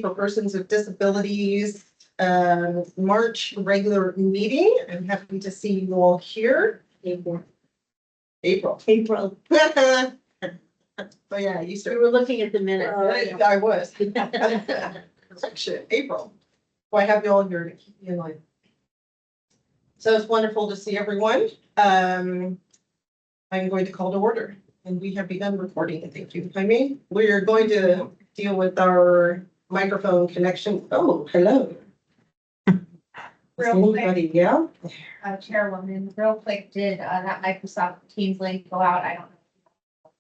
for persons with disabilities, March regular meeting. I'm happy to see you all here. April. Oh yeah, you We started. were looking at the minute. I was. Correction, April. Well, I have you all here to keep you in line. So it's wonderful to see everyone. I'm going to call to order, and we have begun recording. Thank you, Jaime. We're going to deal with our microphone connection. Oh, hello. Real quick. Anybody, yeah? Chairwoman, real quick, did that Microsoft Teams link go out? I don't know.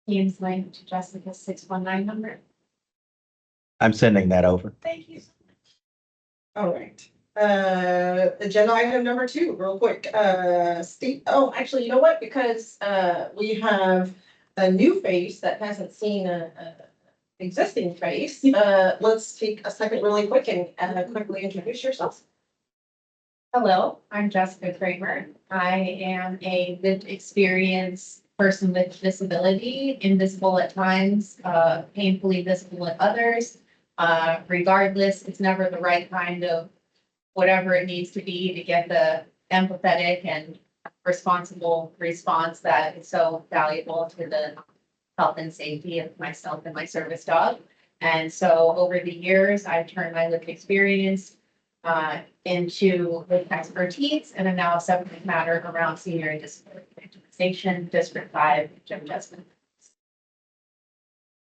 Teams link to Jessica's 619 number. I'm sending that over. Thank you so much. All right. Agenda item number 2, real quick. Oh, actually, you know what? Because we have a new face that hasn't seen a existing face. Let's take a second really quick and quickly introduce yourself. Hello, I'm Jessica Kramer. I am a lived experience person with disability, invisible at times, painfully visible at others. Regardless, it's never the right kind of whatever it needs to be to get the empathetic and responsible response that is so valuable to the health and safety of myself and my service dog. And so over the years, I've turned my lived experience into lived expertise, and I'm now a subject matter around senior and disability victimization, District 5, Jim Jessamine.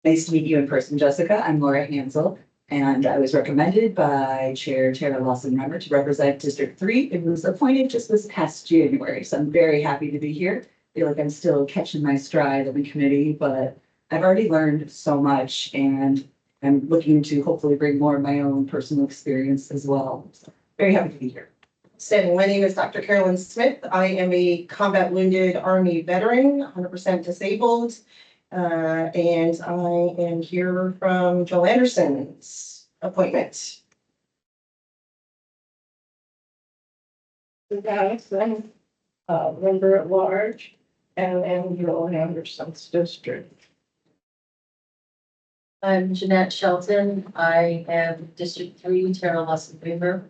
Nice to meet you in person, Jessica. I'm Laura Hansel, and I was recommended by Chair Tara Lawson-Remmer to represent District 3. It was appointed just this past January, so I'm very happy to be here. I feel like I'm still catching my stride on the committee, but I've already learned so much, and I'm looking to hopefully bring more of my own personal experience as well. So very happy to be here. So my name is Dr. Carolyn Smith. I am a combat wounded Army veteran, 100% disabled. And I am here from Joel Anderson's appointment. Madison, member at large, and Angelo Anderson's district. I'm Jeanette Shelton. I am District 3, Tara Lawson-Remmer.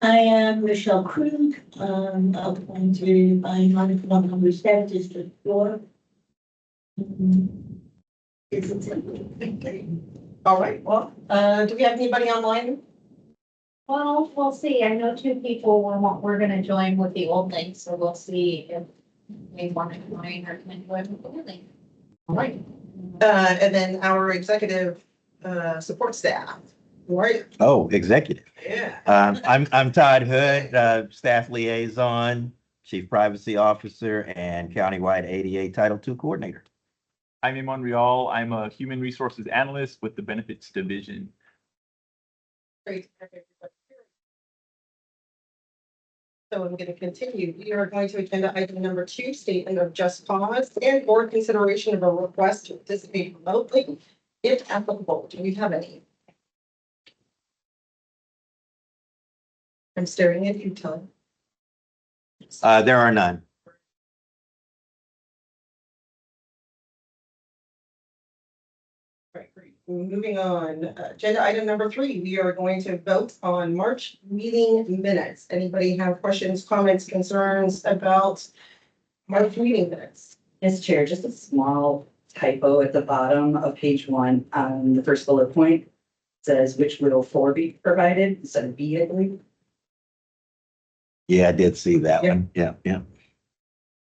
I am Michelle Krug, appointed by number 7, District 4. Is it? All right, well, do we have anybody online? Well, we'll see. I know 2 people we're gonna join with the old link, so we'll see if they want to join or can join with the new link. All right. And then our executive support staff. All right. Oh, executive. Yeah. I'm Todd Hood, staff liaison, chief privacy officer, and countywide ADA Title II coordinator. I'm Imon Rial. I'm a human resources analyst with the benefits division. Great. So I'm going to continue. We are going to agenda item number 2, statement of just cause and board consideration of a request to participate remotely, if applicable. Do we have any? I'm staring at you, Todd. There are none. Right, great. Moving on, agenda item number 3, we are going to vote on March meeting minutes. Anybody have questions, comments, concerns about March meeting minutes? Yes, Chair, just a small typo at the bottom of page 1 on the first bullet point. It says which will 4 be provided instead of B, I believe. Yeah, I did see that Yeah. one. Yeah, yeah.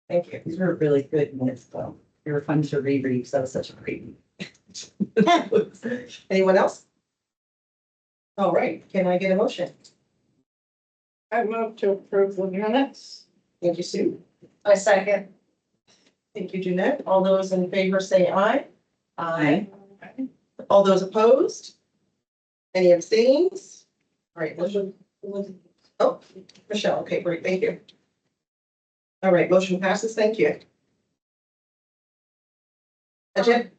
Thank you. These were really good minutes, though. They were fun to reread, so that was such a great meeting. Anyone else? All right, can I get a motion? I move to approve the minutes. Thank you, Sue. I second. Thank you, Jeanette. All those in favor say aye. Aye. All those opposed? Any abstains? All right, motion. Oh, Michelle. Okay, great. Thank you. All right, motion passes. Thank you. Agenda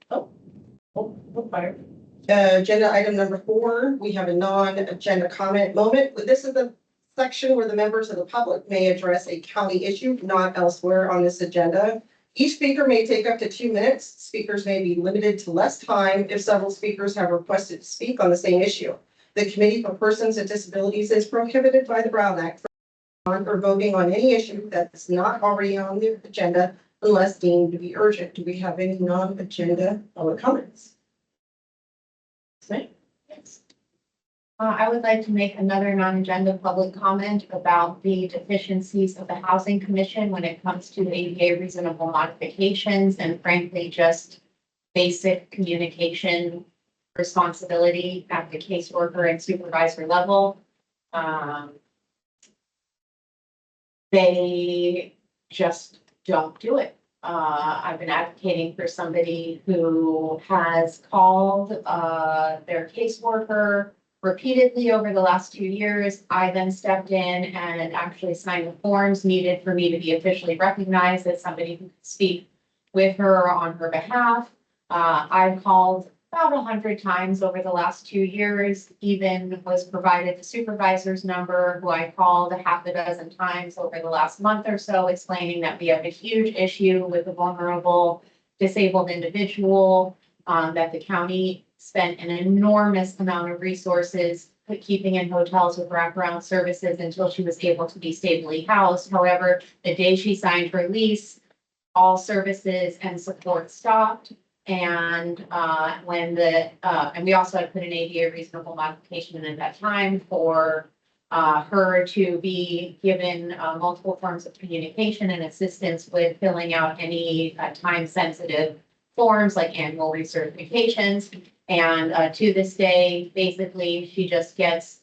agenda item number 4, we have a non-agenda comment moment. This is the section where the members of the public may address a county issue not elsewhere on this agenda. Each speaker may take up to 2 minutes. Speakers may be limited to less time if several speakers have requested to speak on the same issue. The Committee for Persons with Disabilities is prohibited by the Brown Act from voting on any issue that's not already on the agenda unless deemed to be urgent. Do we have any non-agenda public comments? Yes. I would like to make another non-agenda public comment about the deficiencies of the Housing Commission when it comes to ADA reasonable modifications and frankly, just basic communication responsibility at the caseworker and supervisor level. They just don't do it. I've been advocating for somebody who has called their caseworker repeatedly over the last 2 years. I then stepped in and actually signed the forms needed for me to be officially recognized as somebody who could speak with her on her behalf. I've called about 100 times over the last 2 years, even was provided the supervisor's number, who I called a half a dozen times over the last month or so, explaining that we have a huge issue with a vulnerable disabled individual, that the county spent an enormous amount of resources keeping in hotels with wraparound services until she was able to be stably housed. However, the day she signed her lease, all services and support stopped. And and we also had put an ADA reasonable modification in at that time for her to be given multiple forms of communication and assistance with filling out any time-sensitive forms like annual recertifications. And to this day, basically, she just gets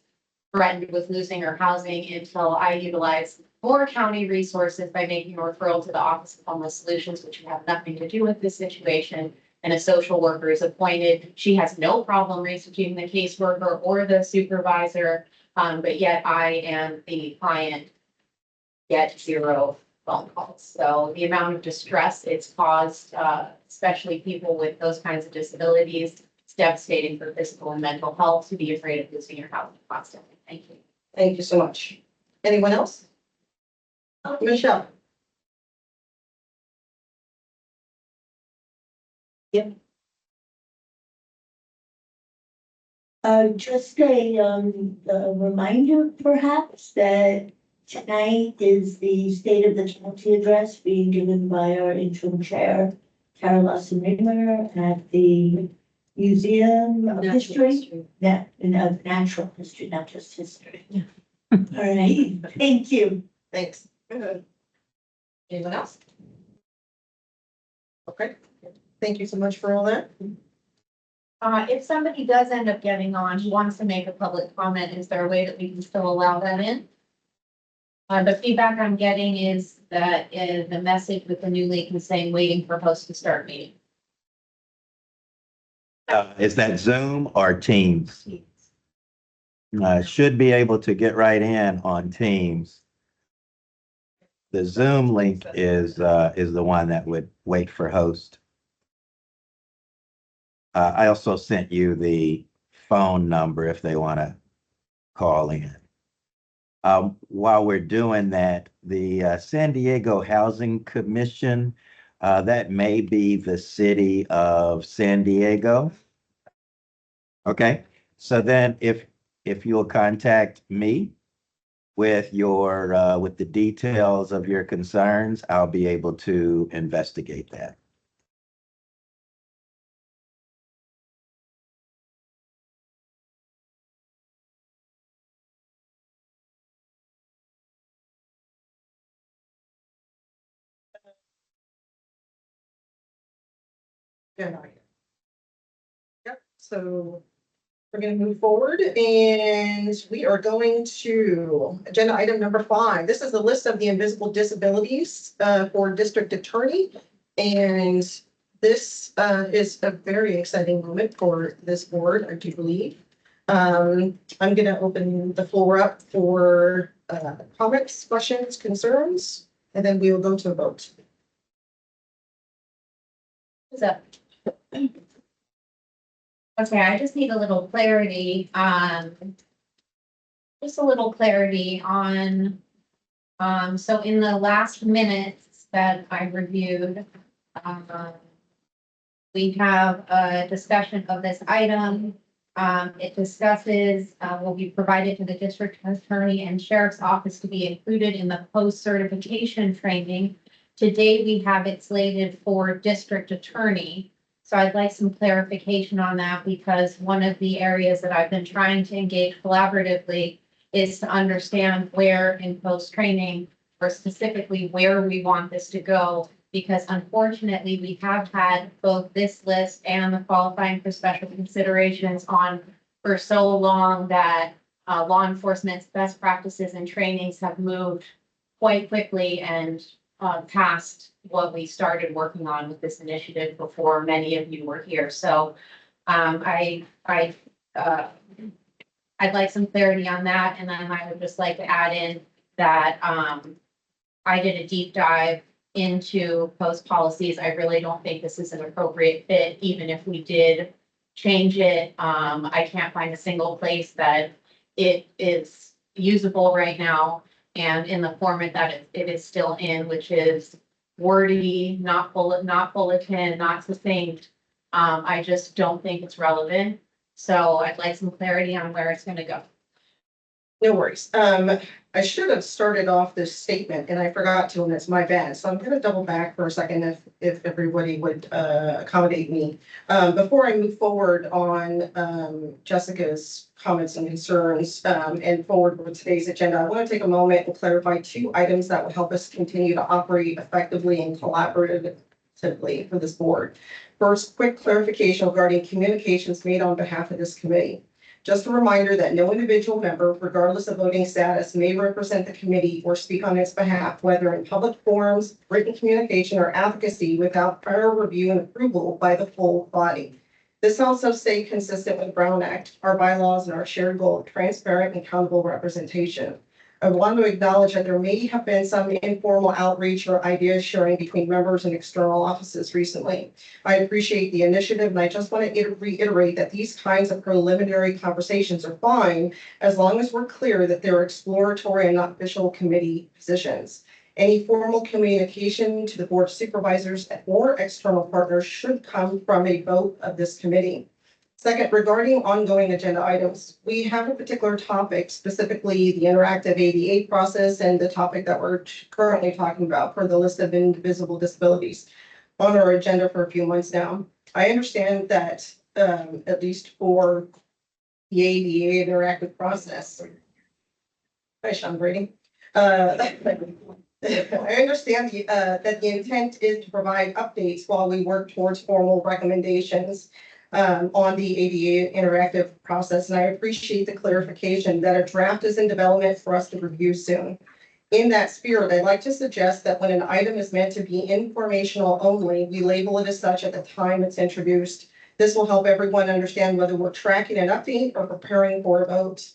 threatened with losing her housing until I utilize more county resources by making a referral to the Office of Homeless Solutions, which have nothing to do with this situation. And a social worker is appointed. She has no problem researching the caseworker or the supervisor, but yet I am the client, get 0 phone calls. So the amount of distress it's caused, especially people with those kinds of disabilities, it's devastating for physical and mental health to be afraid of losing your house constantly. Thank you. Thank you so much. Anyone else? Michelle? Just a reminder perhaps that tonight is the State of the County address being given by our interim chair, Tara Lawson-Rimmer, at the Museum of History. Natural history, not just history. All right, thank you. Thanks. Anyone else? Okay, thank you so much for all that. If somebody does end up getting on, who wants to make a public comment, is there a way that we can still allow that in? The feedback I'm getting is that the message with the new link is saying waiting for host to start meeting. Is that Zoom or Teams? Should be able to get right in on Teams. The Zoom link is the one that would wait for host. I also sent you the phone number if they want to call in. While we're doing that, the San Diego Housing Commission, that may be the city of San Diego. Okay, so then if you'll contact me with your with the details of your concerns, I'll be able to investigate that. Good idea. Yep, so we're going to move forward and we are going to agenda item number 5. This is the list of the invisible disabilities for district attorney. And this is a very exciting moment for this board, I do believe. I'm going to open the floor up for comments, questions, concerns, and then we will go to a vote. Who's up? Okay, I just need a little clarity. Just a little clarity on, so in the last minutes that I reviewed, um, we have a discussion of this item. It discusses, will be provided to the district attorney and sheriff's office to be included in the post-certification training. Today, we have it slated for district attorney. So I'd like some clarification on that because one of the areas that I've been trying to engage collaboratively is to understand where in post-training or specifically where we want this to go. Because unfortunately, we have had both this list and the qualifying for special considerations on for so long that law enforcement's best practices and trainings have moved quite quickly and past what we started working on with this initiative before many of you were here. So I'd like some clarity on that, and then I would just like to add in that I did a deep dive into post policies. I really don't think this is an appropriate fit, even if we did change it. I can't find a single place that it is usable right now and in the format that it is still in, which is wordy, not bulletin, not succinct. I just don't think it's relevant. So I'd like some clarity on where it's gonna go. No worries. I should have started off this statement and I forgot to, and it's my bad. So I'm gonna double back for a second if everybody would accommodate me. Before I move forward on Jessica's comments and concerns and forward with today's agenda, I want to take a moment and clarify two items that will help us continue to operate effectively and collaboratively for this board. First, quick clarification regarding communications made on behalf of this committee. Just a reminder that no individual member, regardless of voting status, may represent the committee or speak on its behalf, whether in public forums, written communication, or advocacy without prior review and approval by the full body. This helps us stay consistent with Brown Act, our bylaws, and our shared goal of transparent and accountable representation. I want to acknowledge that there may have been some informal outreach or idea sharing between members and external offices recently. I appreciate the initiative, and I just want to reiterate that these kinds of preliminary conversations are fine as long as we're clear that they're exploratory and not official committee positions. Any formal communication to the board of supervisors or external partners should come from a vote of this committee. Second, regarding ongoing agenda items, we have a particular topic, specifically the interactive ADA process and the topic that we're currently talking about for the list of indivisible disabilities on our agenda for a few months now. I understand that at least for the ADA interactive process. Hi, Sean Brady. I understand that the intent is to provide updates while we work towards formal recommendations on the ADA interactive process, and I appreciate the clarification that a draft is in development for us to review soon. In that spirit, I'd like to suggest that when an item is meant to be informational only, we label it as such at the time it's introduced. This will help everyone understand whether we're tracking an update or preparing for a vote.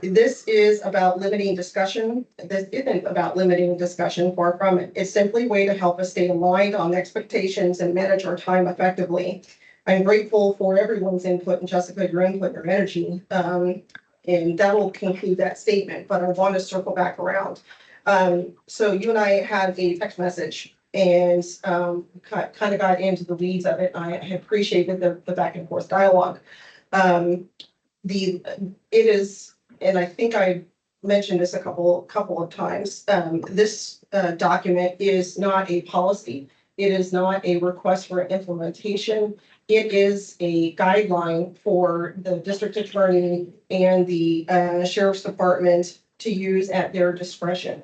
This is about limiting discussion. This isn't about limiting discussion, far from it. It's simply a way to help us stay aligned on expectations and manage our time effectively. I'm grateful for everyone's input, and Jessica, your input, your energy. And that will conclude that statement, but I want to circle back around. So you and I had a text message and kind of got into the weeds of it. I appreciated the back and forth dialogue. It is, and I think I mentioned this a couple of times, this document is not a policy. It is not a request for implementation. It is a guideline for the district attorney and the sheriff's department to use at their discretion.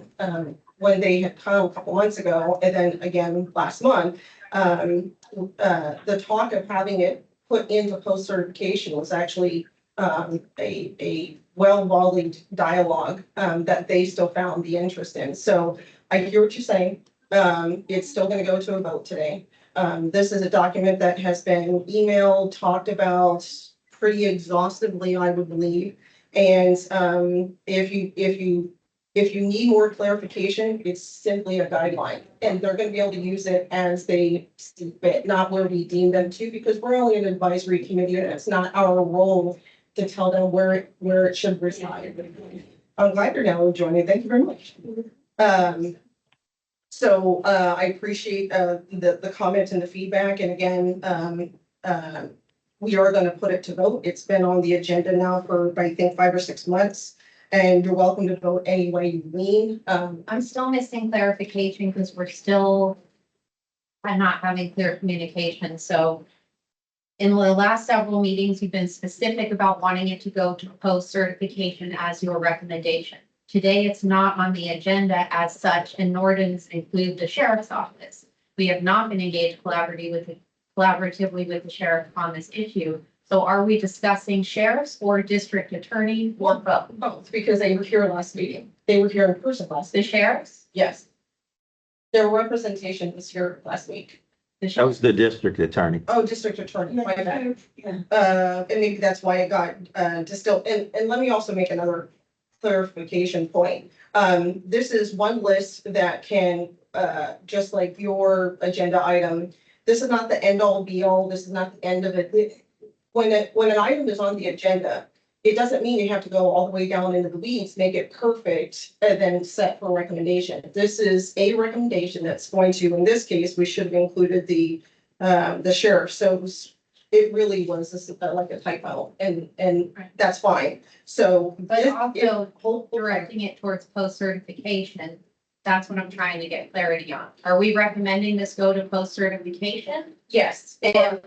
When they had come a couple months ago, and then again last month, the talk of having it put into post certification was actually a well-volleyed dialogue that they still found the interest in. So I hear what you're saying. It's still going to go to a vote today. This is a document that has been emailed, talked about pretty exhaustively, I would believe. And if you need more clarification, it's simply a guideline, and they're going to be able to use it as they see fit, not where we deem them to, because we're only an advisory committee, and it's not our role to tell them where it should reside. I'm glad you're now joining. Thank you very much. So I appreciate the comments and the feedback. And again, we are going to put it to vote. It's been on the agenda now for, I think, 5 or 6 months. And you're welcome to vote any way you need. I'm still missing clarification because we're still not having clear communication. So in the last several meetings, you've been specific about wanting it to go to post certification as your recommendation. Today, it's not on the agenda as such, and nor does it include the sheriff's office. We have not been engaged collaboratively with the sheriff on this issue. So are we discussing sheriff's or district attorney or both? Both, because they were here last meeting. They were here in person last. The sheriff's? Yes. Their representation was here last week. The That was the district attorney. Oh, district attorney, my bad. Yeah. And maybe that's why it got distilled. And let me also make another clarification point. This is one list that can, just like your agenda item, this is not the end all be all. This is not the end of it. When an item is on the agenda, it doesn't mean you have to go all the way down into the weeds, make it perfect, and then set for recommendation. This is a recommendation that's going to, in this case, we should have included the sheriff. So it really was like a typo, and that's fine. So. But also hold- directing it towards post certification, that's what I'm trying to get clarity on. Are we recommending this go to post certification? Yes, and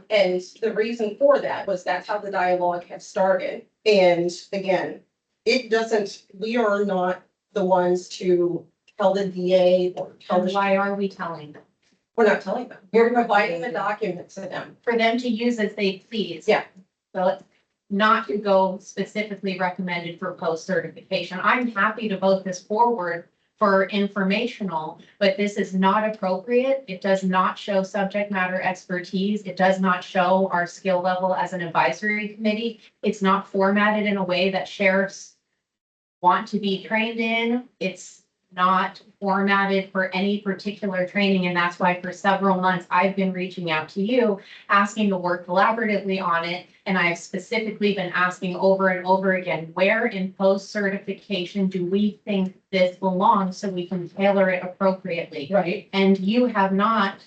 the reason for that was that's how the dialogue had started. And again, it doesn't, we are not the ones to tell the DA or tell And the, why are we telling them? we're not telling them. We're providing the documents to them. For them to use as they please. Yeah. So it's not to go specifically recommended for post certification. I'm happy to vote this forward for informational, but this is not appropriate. It does not show subject matter expertise. It does not show our skill level as an advisory committee. It's not formatted in a way that sheriffs want to be trained in. It's not formatted for any particular training. And that's why for several months, I've been reaching out to you, asking to work collaboratively on it. And I've specifically been asking over and over again, where in post certification do we think this belongs so we can tailor it appropriately? Right. And you have not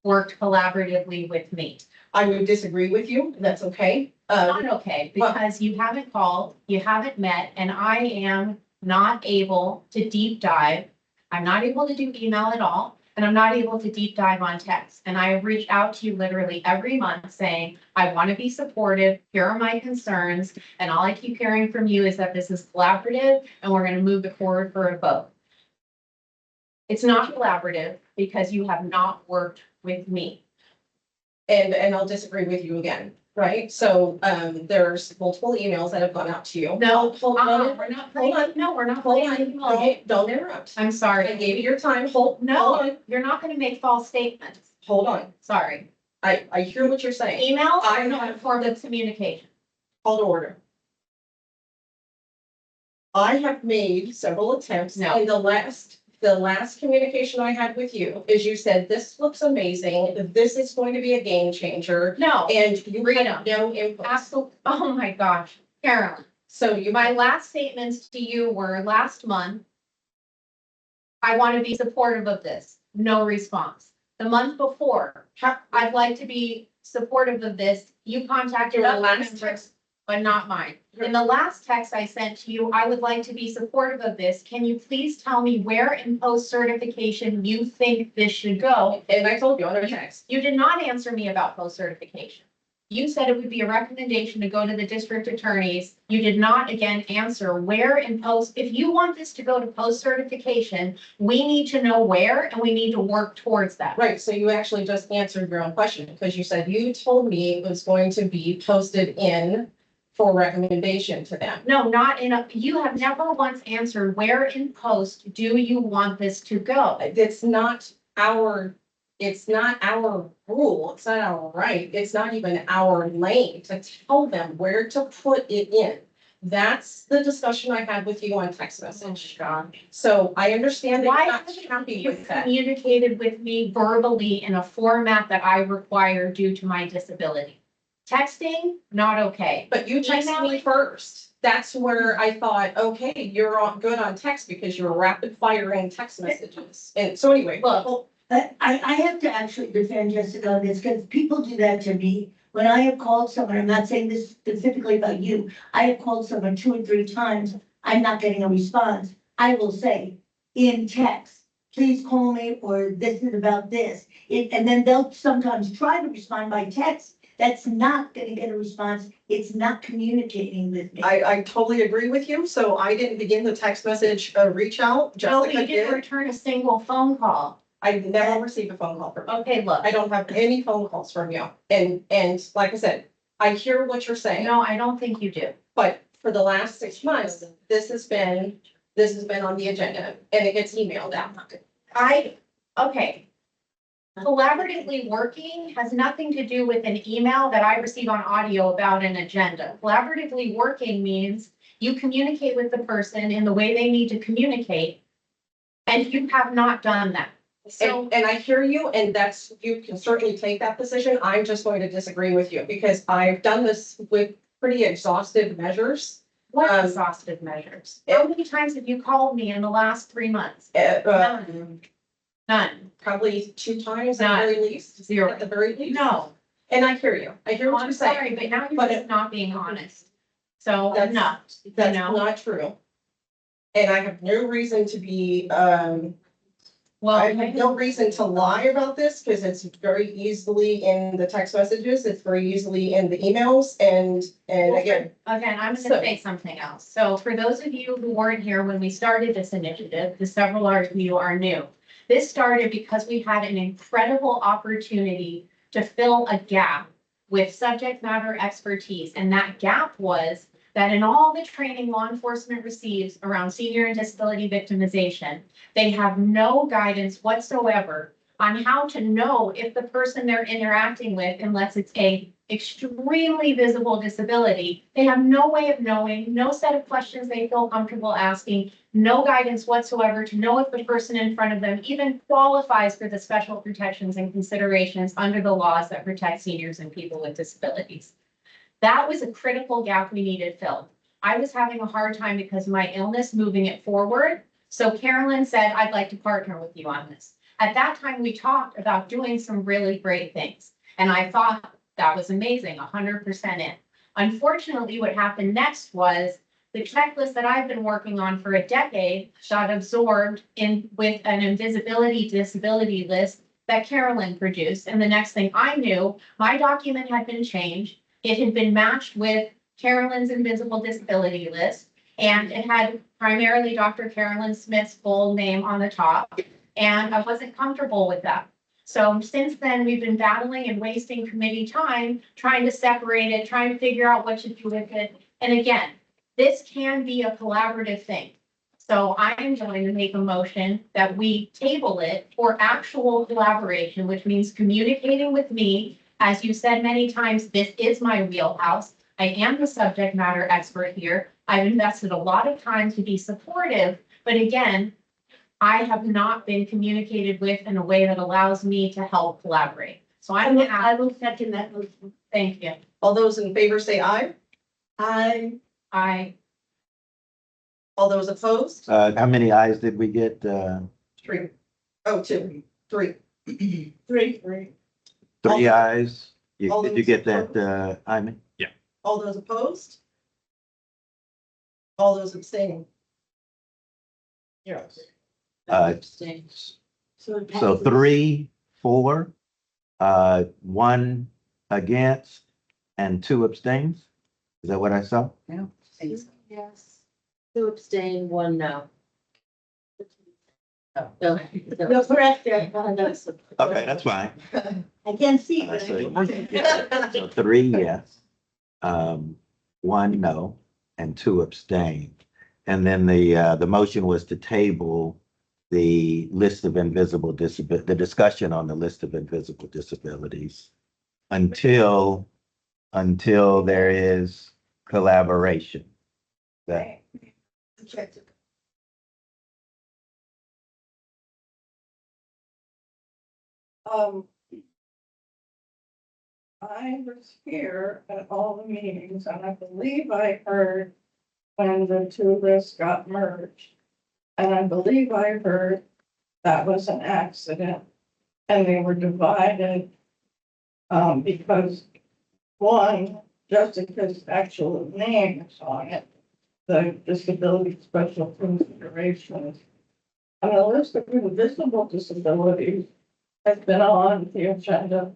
worked collaboratively with me. I would disagree with you. That's okay. Not okay, because you haven't called, you haven't met, and I am not able to deep dive. I'm not able to do email at all, and I'm not able to deep dive on text. And I have reached out to you literally every month saying, I want to be supportive. Here are my concerns. And all I keep hearing from you is that this is collaborative and we're going to move it forward for a vote. It's not collaborative because you have not worked with me. And I'll disagree with you again, right? So there's multiple emails that have gone out to you. No, hold on. we're not Hold playing. on. No, we're not Hold playing. on. anymore. Don't interrupt. I'm I sorry. gave you your time. Hold on. No, you're not going to make false statements. Hold on. Sorry. I hear what you're saying. Emails I are not a have- form of communication. Call to order. I have made several attempts. No. And the last communication I had with you is you said, this looks amazing. This is going to be a game changer. No, And you Rita. had no input. absolutely. Oh my gosh, Carolyn. So you My last statements to you were last month. I want to be supportive of this. No response. The month before, I'd like to be supportive of this. You contacted Your other last members, text. but not mine. In the last text I sent to you, I would like to be supportive of this. Can you please tell me where in post certification you think this should go? And I told you on our text. You did not answer me about post certification. You said it would be a recommendation to go to the district attorneys. You did not again answer where in post, if you want this to go to post certification, we need to know where and we need to work towards that. Right, so you actually just answered your own question because you said you told me it was going to be posted in for recommendation to them. No, not in a, you have never once answered where in post do you want this to go? It's not our rule, it's not our right, it's not even our lane to tell them where to put it in. That's the discussion I had with you on text message. So I understand that Why you're not haven't happy you with that. communicated with me verbally in a format that I require due to my disability? Texting, not okay. But you texted me first. That's where I thought, okay, you're on, good on text because you're rapid firing text messages. And so anyway, Look, I have to actually defend Jessica on this, because people do that to me. When I have called someone, I'm not saying this specifically about you, I have called someone 2 or 3 times, I'm not getting a response. I will say in text, please call me, or this is about this. And then they'll sometimes try to respond by text. That's not gonna get a response. It's not communicating with me. I totally agree with you. So I didn't begin the text message reach out. no, Jessica you didn't did. return a single phone call. I never received a phone call from you. Okay, look, I don't have any phone calls from you. And like I said, I hear what you're saying, no, I don't think you do. but for the last 6 months, this has been on the agenda and it gets emailed out. Okay. Collaboratively working has nothing to do with an email that I receive on audio about an agenda. Collaboratively working means you communicate with the person in the way they need to communicate. And you have not done that. So, And I hear you, and that's, you can certainly take that position. I'm just going to disagree with you because I've done this with pretty exhaustive measures. what exhaustive measures? How many times have you called me in the last 3 months? None. None. Probably 2 times at None. the very least. Zero. At the very least. No. And I hear you. I hear Oh, what I'm you're saying. sorry, but now But you're just not being honest. So, That's- no, That's know? not true. And I have no reason to be, well, I have no reason to lie about this because it's very easily in the text messages. It's very easily in the emails and again, again, I'm So- gonna say something else. So for those of you who weren't here when we started this initiative, the several of you are new. This started because we had an incredible opportunity to fill a gap with subject matter expertise. And that gap was that in all the training law enforcement receives around senior and disability victimization, they have no guidance whatsoever on how to know if the person they're interacting with, unless it's a extremely visible disability, they have no way of knowing, no set of questions they feel comfortable asking, no guidance whatsoever to know if the person in front of them even qualifies for the special protections and considerations under the laws that protect seniors and people with disabilities. That was a critical gap we needed filled. I was having a hard time because of my illness moving it forward. So Carolyn said, I'd like to partner with you on this. At that time, we talked about doing some really great things. And I thought that was amazing, 100% in. Unfortunately, what happened next was the checklist that I've been working on for a decade got absorbed in with an invisibility disability list that Carolyn produced. And the next thing I knew, my document had been changed. It had been matched with Carolyn's invisible disability list. And it had primarily Dr. Carolyn Smith's full name on the top. And I wasn't comfortable with that. So since then, we've been battling and wasting committee time, trying to separate it, trying to figure out what to do with it. And again, this can be a collaborative thing. So I am going to make a motion that we table it for actual collaboration, which means communicating with me. As you said many times, this is my wheelhouse. I am the subject matter expert here. I've invested a lot of time to be supportive, but again, I have not been communicated with in a way that allows me to help collaborate. So I'm gonna I ask, will second that motion. thank you. all those in favor say aye. I, All those opposed? How many eyes did we get? 3. Oh, 2, 3. Three. 3 eyes? All Did you those get that, opposed? Jaime? All those opposed? All those abstaining? Yes. So it So passes. 3, 4, 1 against, and 2 abstains? Is that what I saw? Yes. 2 abstain, 1 no. No. You're correct there. Okay, that's fine. I can't see, I but see. So 3 yes, 1 no, and 2 abstain. And then the motion was to table the list of invisible the discussion on the list of invisible disabilities until there is collaboration. That, I was here at all the meetings, and I believe I heard when the two lists got merged. And I believe I heard that was an accident, and they were divided, because one, Jessica's actual name is on it, the disability special considerations. And the list of invisible disabilities has been on the agenda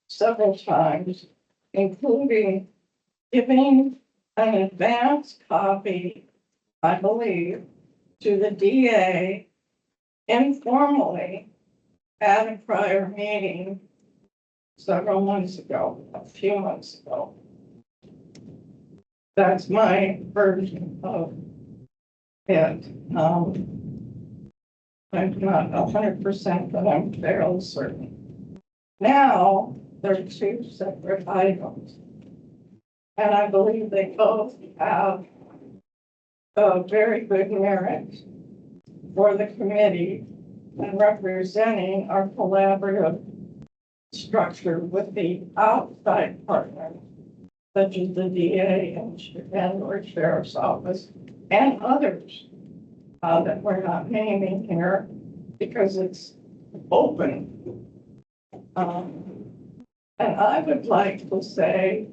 several times, including giving an advance copy, I believe, to the DA informally at a prior meeting several months ago, a few months ago. That's my version of it. I'm not 100%, but I'm fairly certain. Now, there are two separate items. And I believe they both have a very good merit for the committee and representing our collaborative structure with the outside partners, such as the DA and or Sheriff's Office and others that we're not naming here because it's open. And I would like to say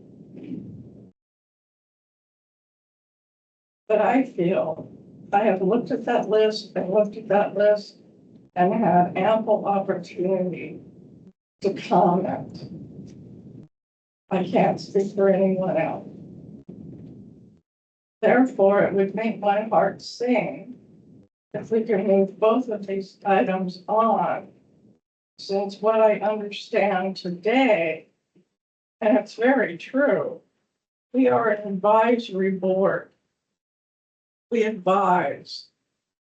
that I feel I have looked at that list and looked at that list and had ample opportunity to comment. I can't speak for anyone else. Therefore, it would make my heart sing if we can move both of these items on, since what I understand today, and it's very true, we are an advisory board. We advise,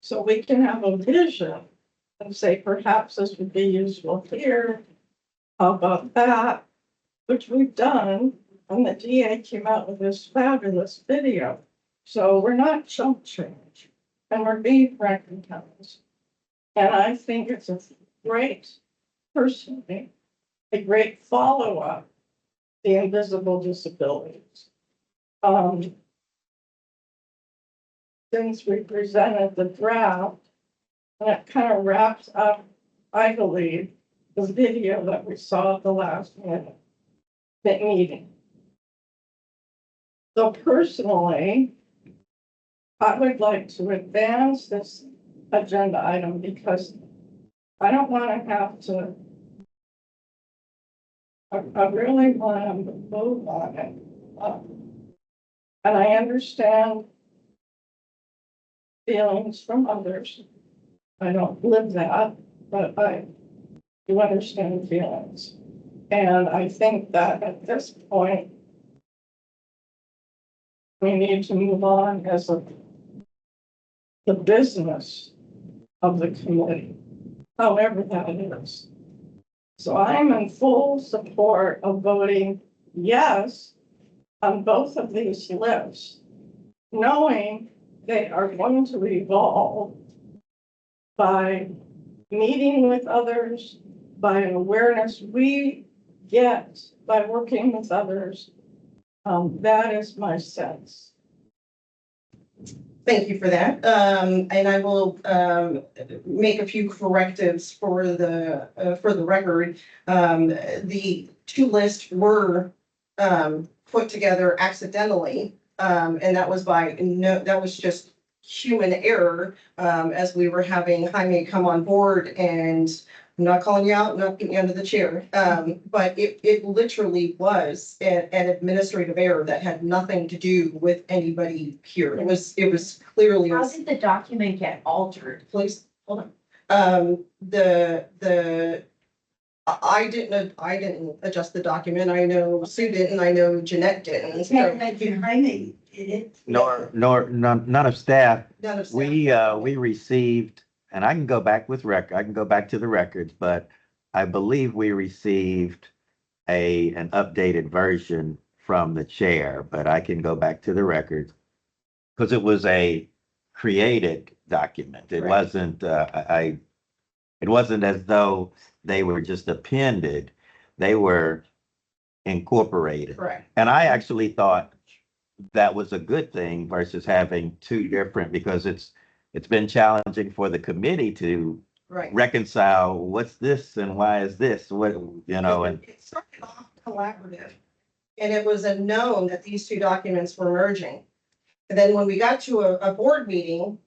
so we can have a vision and say, perhaps this would be useful here. How about that? Which we've done, and the DA came out with this fabulous video. So we're not chump change, and we're being frank and honest. And I think it's a great, personally, a great follow-up, the invisible disabilities. Since we presented the draft, and it kind of wraps up, I believe, the video that we saw at the last meeting. So personally, I would like to advance this agenda item because I don't want to have to, I really want to move on it. And I understand feelings from others. I don't live that, but I do understand feelings. And I think that at this point, we need to move on as the business of the committee, however that is. So I'm in full support of voting yes on both of these lists, knowing they are going to evolve by meeting with others, by an awareness we get by working with others. That is my sense. Thank you for that. And I will make a few correctives for the record. The two lists were put together accidentally, and that was just human error as we were having Jaime come on board. And I'm not calling you out, not getting you under the chair, but it literally was an administrative error that had nothing to do with anybody here. It was clearly. How did the document get altered? Please, hold on. I didn't adjust the document. I know Sue didn't, I know Jeanette didn't. It's not that Jaime did it. None of staff. None of staff. We received, and I can go back I can go back to the records, but I believe we received an updated version from the chair, but I can go back to the records because it was a created document. It wasn't, it wasn't as though they were just appended. They were incorporated. Correct. And I actually thought that was a good thing versus having two different, because it's been challenging for the committee to Right. reconcile what's this and why is this, what, and It started off collaborative, and it was a known that these two documents were merging. And then when we got to a board meeting,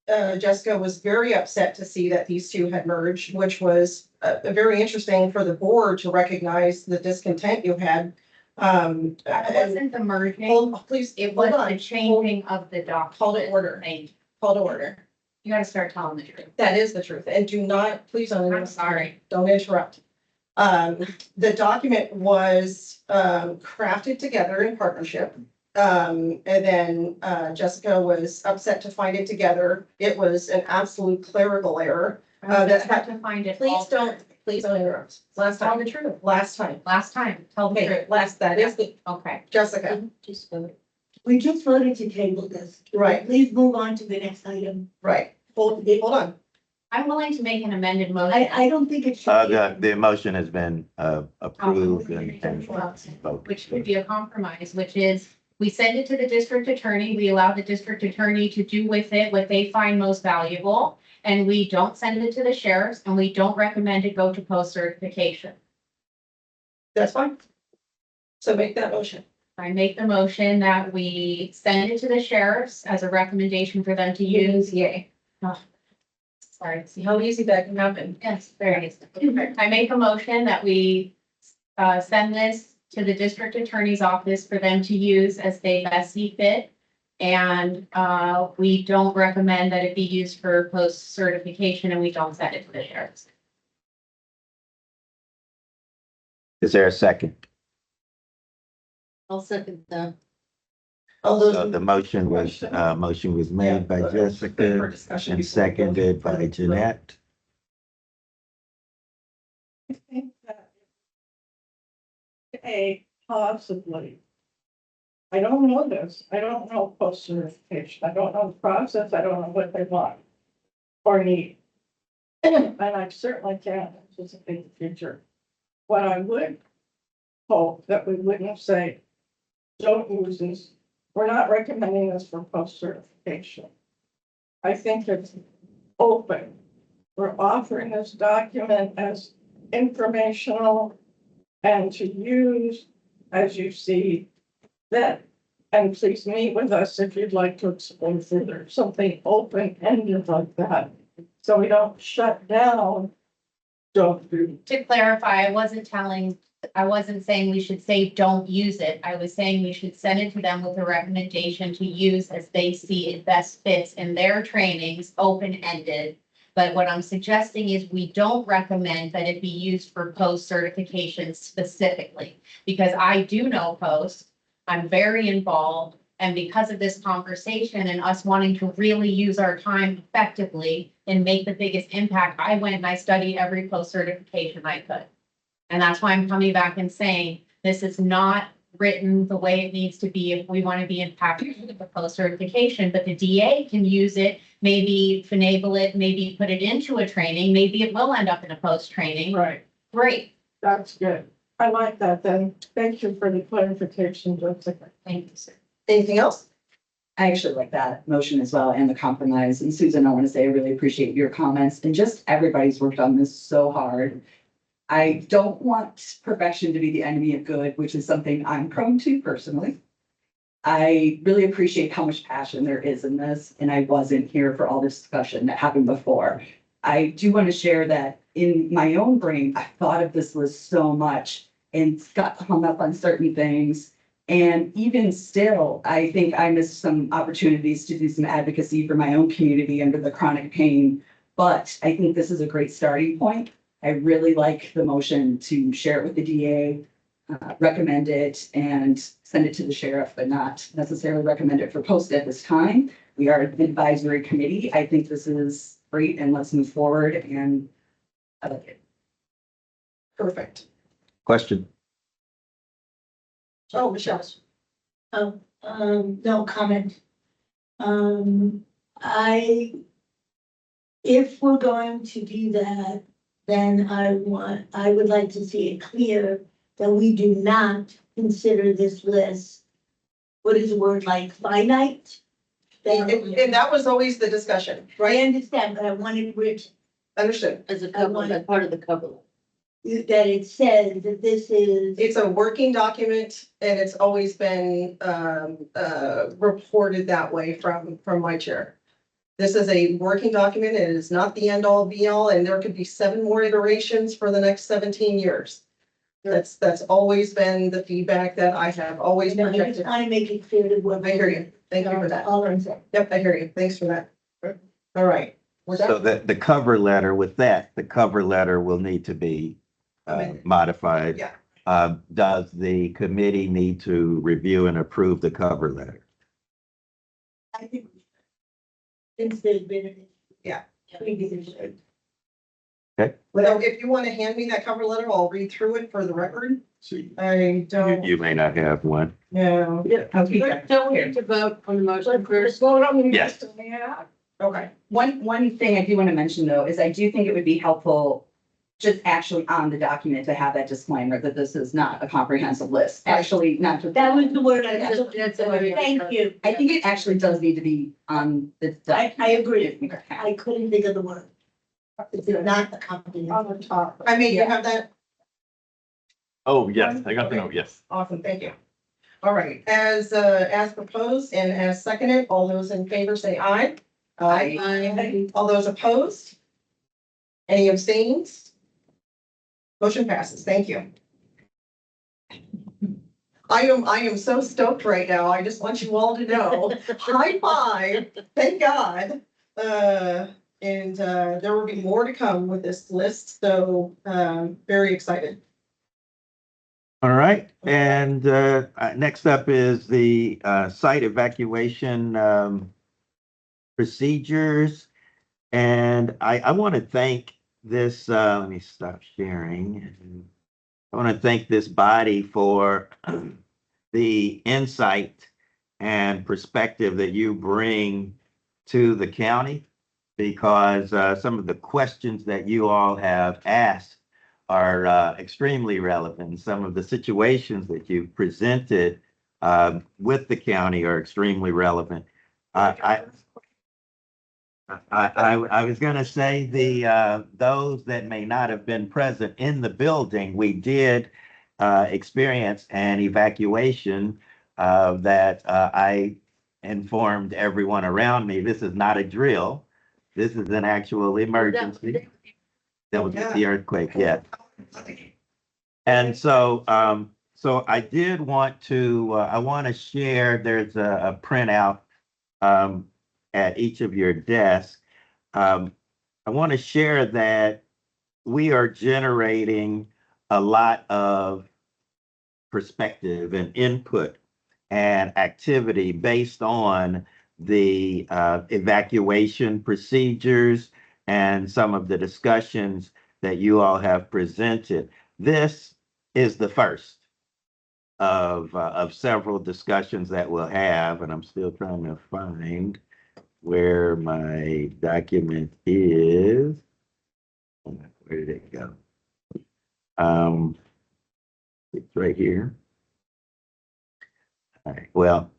Jessica was very upset to see that these two had merged, which was very interesting for the board to recognize the discontent you had. It wasn't the merging, Please, it hold was on. the changing of the document. Call to order. Call to order. You gotta start telling the truth. That is the truth, and do not, please don't. I'm sorry. Don't interrupt. The document was, crafted together in partnership. And then, Jessica was upset to find it together. It was an absolute clerical error. I that's just have to find it. Please don't interrupt. Last Tell time, the truth. last time. Last time, tell the Okay, truth. last, that is the, Okay. Jessica, Just vote. We just voted to table this. Right. Please move on to the next item. right. Hold on. I'm willing to make an amended motion. I don't think it should. the motion has been approved and voted. Which would be a compromise, which is we send it to the district attorney, we allow the district attorney to do with it what they find most valuable. And we don't send it to the sheriffs and we don't recommend it go to post certification. That's fine. So make that motion. I make the motion that we send it to the sheriffs as a recommendation for them to use. Yay. Sorry. See how easy that can happen. Yes, very easy. I make a motion that we send this to the district attorney's office for them to use as they best see fit. And we don't recommend that it be used for post certification and we don't send it to the sheriffs. Is there a second? I'll second that. All So those, the motion was made by Yeah, Jessica for discussion and before we go seconded further. by Jeanette. I think that possibly. I don't know this. I don't know post certification. I don't know the process. I don't know what they want or need. And I certainly can't anticipate the future. What I would hope that we wouldn't say, don't use this. We're not recommending this for post certification. I think it's open. We're offering this document as informational and to use as you see fit. And please meet with us if you'd like to explore further, something open-ended like that. So we don't shut down. Don't do. To clarify, I wasn't saying we should say don't use it. I was saying we should send it to them with a recommendation to use as they see it best fits in their trainings, open-ended. But what I'm suggesting is we don't recommend that it be used for post certification specifically. Because I do know post, I'm very involved, and because of this conversation and us wanting to really use our time effectively and make the biggest impact, I went and I studied every post certification I could. And that's why I'm coming back and saying, this is not written the way it needs to be if we want to be impactful with the post certification, but the DA can use it, maybe finagle it, maybe put it into a training, maybe it will end up in a post training. Right, Great, that's good. I like that then. Thank you for the clarification, Jessica. thank you, sir. anything else? I actually like that motion as well and the compromise. And Susan, I want to say I really appreciate your comments and just everybody's worked on this so hard. I don't want perfection to be the enemy of good, which is something I'm prone to personally. I really appreciate how much passion there is in this, and I wasn't here for all this discussion that happened before. I do want to share that in my own brain, I thought of this list so much and got hung up on certain things. And even still, I think I missed some opportunities to do some advocacy for my own community under the chronic pain. But I think this is a great starting point. I really like the motion to share it with the DA, recommend it and send it to the sheriff, but not necessarily recommend it for post at this time. We are an advisory committee. I think this is great and let's move forward and I like it. Perfect. Question? Oh, Michelle. No comment. If we're going to do that, then I would like to see it clear that we do not consider this list, what is the word, like finite? And that was always the discussion, I right? understand, but I wanted Rich, Understood. As a cover, as part of the cover. that it says that this is, It's a working document and it's always been reported that way from my chair. This is a working document. It is not the end all be all, and there could be 7 more iterations for the next 17 years. That's always been the feedback that I have always I just projected. want to make it clear to what. I hear you. Thank you for that. All I'm saying. Yep, I hear you. Thanks for that. All right. Was So that? the cover letter with that, the cover letter will need to be Amended. modified. Yeah. Does the committee need to review and approve the cover letter? I think. Since there's been. Yeah. Previous. So if you want to hand me that cover letter, I'll read through it for the record. See, I don't you may not have one. know. Okay. Don't we need to vote on the motion Let's first? vote on the Yes. motion, yeah. Okay. One thing I do want to mention though, is I do think it would be helpful just actually on the document to have that disclaimer that this is not a comprehensive list, actually not to. That was the word I That's- was that's looking what for. I- Thank you. I think it actually does need to be on the. I agree. Okay. I couldn't think of the word. It's not the company. On the top. I mean, you have that? Oh, yes, I got the note, yes. Awesome, thank you. All right, as proposed and as seconded, all those in favor say aye. Aye. All those opposed? Any abstains? Motion passes, thank you. I am so stoked right now. I just want you all to know. High five, thank God. And there will be more to come with this list, so very excited. All right, and next up is the site evacuation procedures. And I want to thank this, let me stop sharing. I want to thank this body for the insight and perspective that you bring to the county, because some of the questions that you all have asked are extremely relevant. Some of the situations that you've presented with the county are extremely relevant. I was gonna say those that may not have been present in the building, we did experience an evacuation that I informed everyone around me. This is not a drill. This is an actual emergency. That was the earthquake, yeah. And so, so I did want to, I want to share, there's a printout at each of your desks. I want to share that we are generating a lot of perspective and input and activity based on the evacuation procedures and some of the discussions that you all have presented. This is the first of several discussions that we'll have, and I'm still trying to find where my document is. Where did it go? It's right here. All right, well,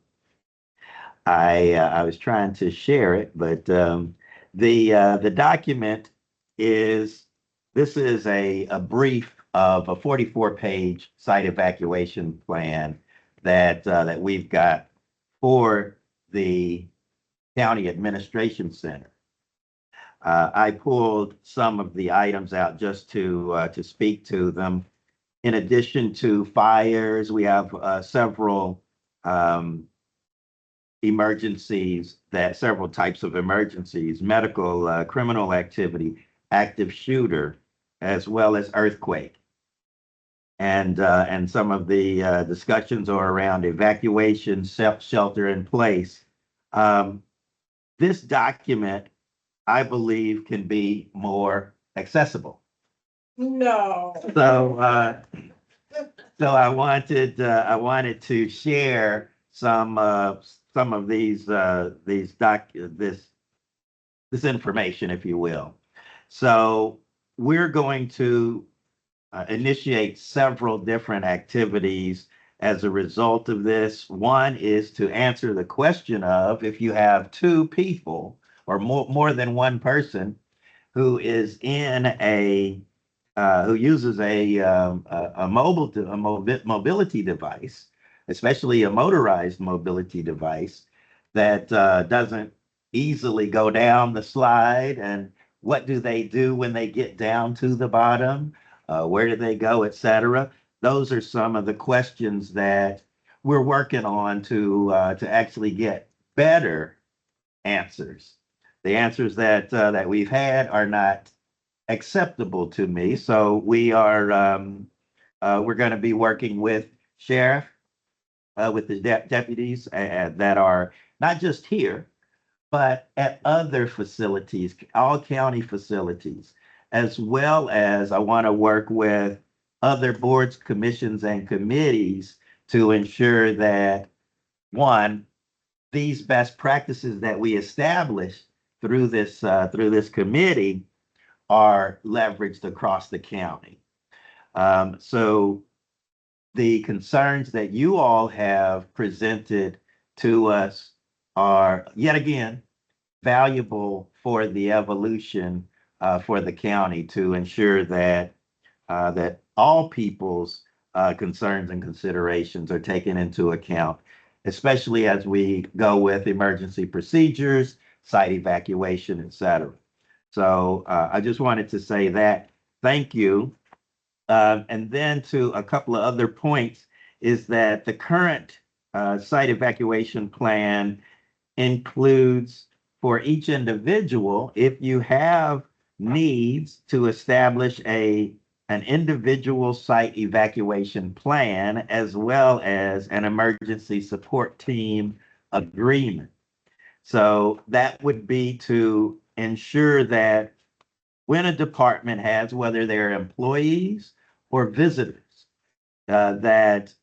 I was trying to share it, but the document is, this is a brief of a 44-page site evacuation plan that that we've got for the County Administration Center. I pulled some of the items out just to speak to them. In addition to fires, we have several emergencies, several types of emergencies: medical, criminal activity, active shooter, as well as earthquake. And some of the discussions are around evacuation, shelter in place. This document, I believe, can be more accessible. No. So, so I wanted to share some of this information, if you will. So we're going to initiate several different activities as a result of this. One is to answer the question of if you have two people or more than one person who is in who uses a mobility device, especially a motorized mobility device that doesn't easily go down the slide. And what do they do when they get down to the bottom? Where do they go, et cetera? Those are some of the questions that we're working on to actually get better answers. The answers that we've had are not acceptable to me. So we're going to be working with sheriff, with the deputies that are not just here, but at other facilities, all county facilities, as well as I want to work with other boards, commissions, and committees to ensure that, one, these best practices that we establish through this committee are leveraged across the county. So the concerns that you all have presented to us are yet again valuable for the evolution for the county to ensure that that all people's concerns and considerations are taken into account, especially as we go with emergency procedures, site evacuation, et cetera. So I just wanted to say that. Thank you. And then to a couple of other points is that the current site evacuation plan includes for each individual, if you have needs to establish an individual site evacuation plan as well as an emergency support team agreement. So that would be to ensure that when a department has, whether they're employees or visitors, that's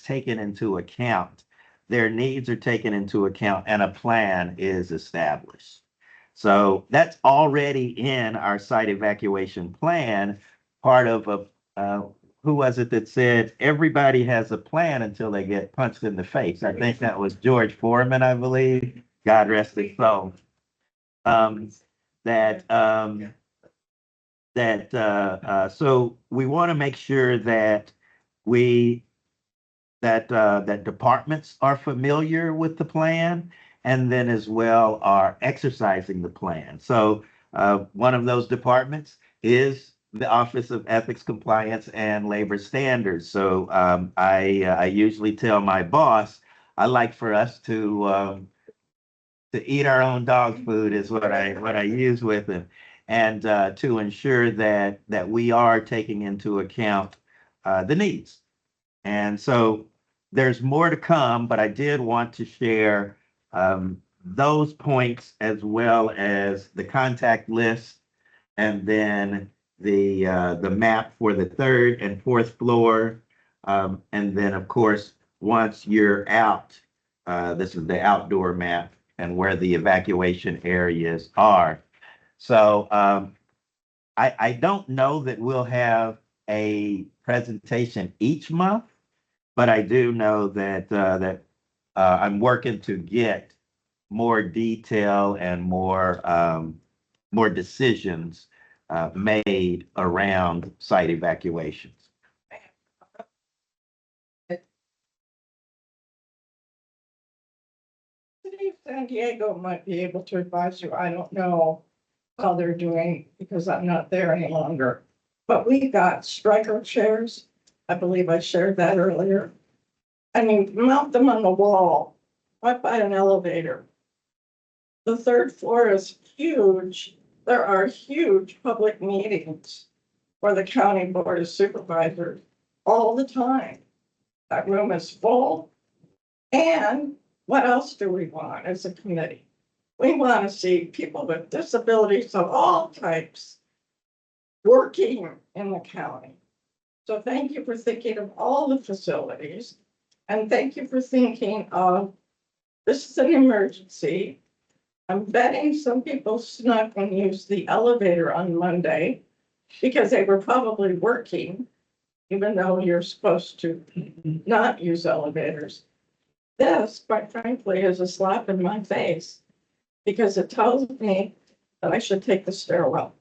taken into account. Their needs are taken into account and a plan is established. So that's already in our site evacuation plan, part of who was it that said everybody has a plan until they get punched in the face? I think that was George Foreman, I believe. God rest his soul. That so we want to make sure that we that departments are familiar with the plan and then as well are exercising the plan. So one of those departments is the Office of Ethics, Compliance, and Labor Standards. So I usually tell my boss I like for us to eat our own dog food is what I use with him, and to ensure that we are taking into account the needs. And so there's more to come, but I did want to share those points as well as the contact list and then the map for the third and fourth floor. And then, of course, once you're out, this is the outdoor map and where the evacuation areas are. So I don't know that we'll have a presentation each month, but I do know that I'm working to get more detail and more decisions made around site evacuations. City of San Diego might be able to advise you. I don't know how they're doing because I'm not there any longer. But we got striker chairs. I believe I shared that earlier. And you mount them on the wall, right by an elevator. The third floor is huge. There are huge public meetings for the county board of supervisors all the time. That room is full. And what else do we want as a committee? We want to see people with disabilities of all types working in the county. So thank you for thinking of all the facilities. And thank you for thinking of, this is an emergency. I'm betting some people snuck and used the elevator on Monday because they were probably working, even though you're supposed to not use elevators. This, quite frankly, is a slap in my face because it tells me that I should take the stairwell.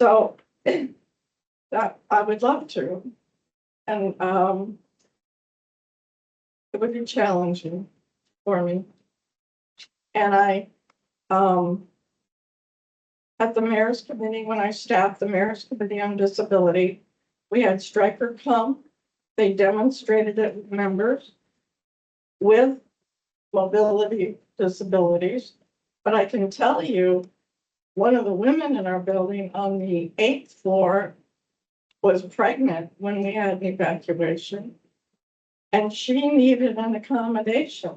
So that I would love to. And it would be challenging for me. And at the mayor's committee, when I staffed the mayor's committee on disability, we had Stryker come. They demonstrated it with members with mobility disabilities. But I can tell you, one of the women in our building on the 8th floor was pregnant when we had an evacuation. And she needed an accommodation.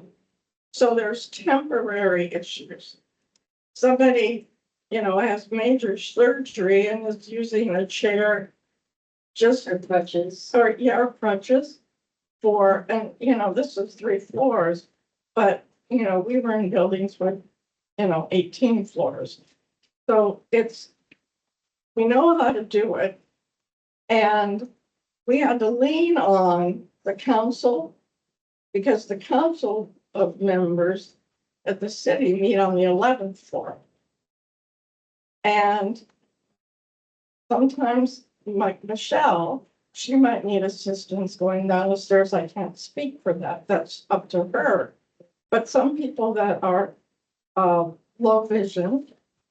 So there's temporary issues. Somebody, has major surgery and is using a chair just Or crutches. or crutches for, and, this is 3 floors, but, we were in buildings with, 18 floors. So we know how to do it. And we had to lean on the council because the council of members at the city meet on the 11th floor. And sometimes, like Michelle, she might need assistance going down the stairs. I can't speak for that. That's up to her. But some people that are low vision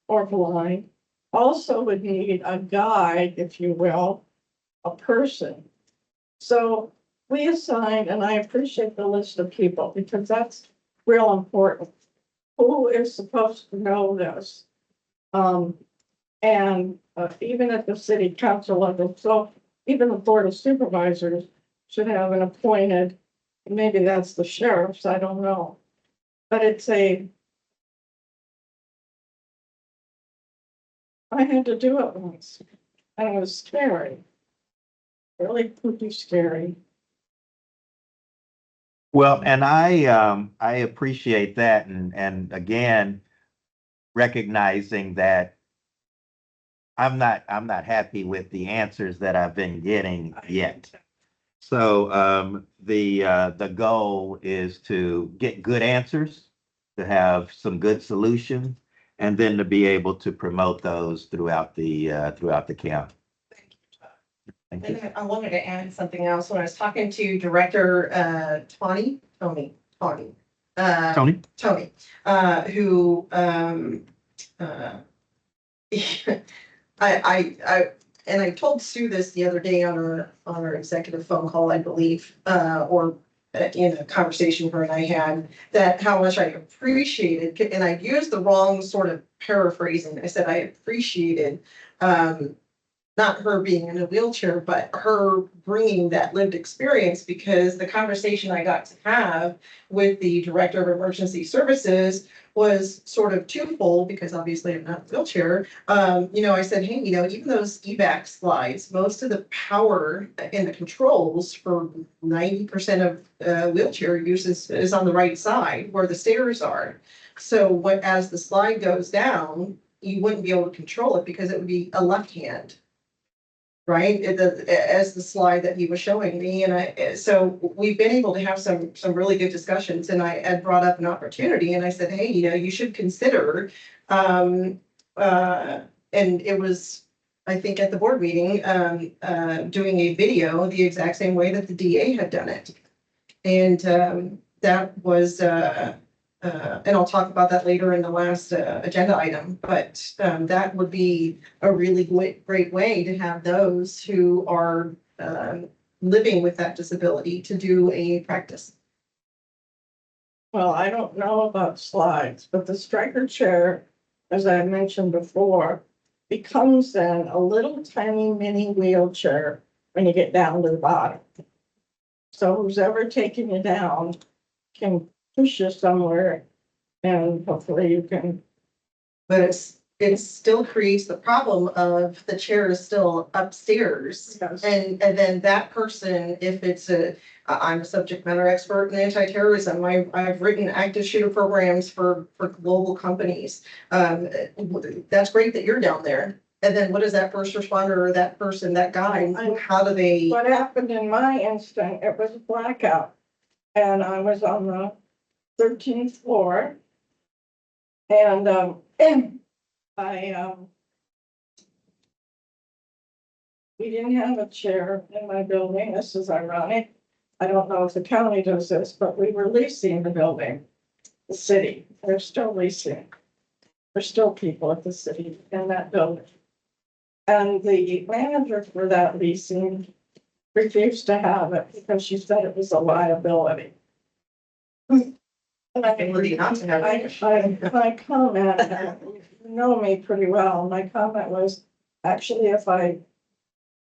or blind also would need a guide, if you will, a person. So we assigned, and I appreciate the list of people because that's real important. Who is supposed to know this? And even at the city council level, so even the board of supervisors should have an appointed, maybe that's the sheriff's, I don't know. But I had to do it once, and it was scary. Really pretty scary. Well, and I appreciate that, and again, recognizing that I'm not happy with the answers that I've been getting yet. So the goal is to get good answers, to have some good solutions, and then to be able to promote those throughout the county. Thank And you. then I wanted to add something else. When I was talking to Director Tony, who I told Sue this the other day on our executive phone call, I believe, or in a conversation her and I had, that how much I appreciated, and I used the wrong sort of paraphrasing. I said I appreciated not her being in a wheelchair, but her bringing that lived experience, because the conversation I got to have with the Director of Emergency Services was sort of twofold, because obviously I'm not in a wheelchair. I said, hey, even those evac slides, most of the power and the controls for 90% of wheelchair use is on the right side where the stairs are. So as the slide goes down, you wouldn't be able to control it because it would be a left hand. Right, as the slide that he was showing me, and so we've been able to have some really good discussions, and I had brought up an opportunity, and I said, hey, you should consider, and it was, I think, at the board meeting, doing a video the exact same way that the DA had done it, and that was. And I'll talk about that later in the last agenda item, but that would be a really great way to have those who are living with that disability to do a practice. Well, I don't know about slides, but the striker chair, as I mentioned before, becomes then a little tiny mini wheelchair when you get down to the bottom. So who's ever taking you down can push you somewhere, and hopefully you can. But it's it still creates the problem of the chair is still upstairs. Yes. And then that person, if it's I'm a subject matter expert in anti-terrorism. I've written active shooter programs for global companies. That's great that you're down there. And then what is that first responder or that person, that guy, how do they? What happened in my instant, it was a blackout. And I was on the 13th floor. And we didn't have a chair in my building. This is ironic. I don't know if the county does this, but we were leasing the building, the city. They're still leasing. There's still people at the city in that building. And the manager for that leasing refused to have it because she said it was a liability. And Ability not to have it. my comment, you know me pretty well, my comment was, actually, if I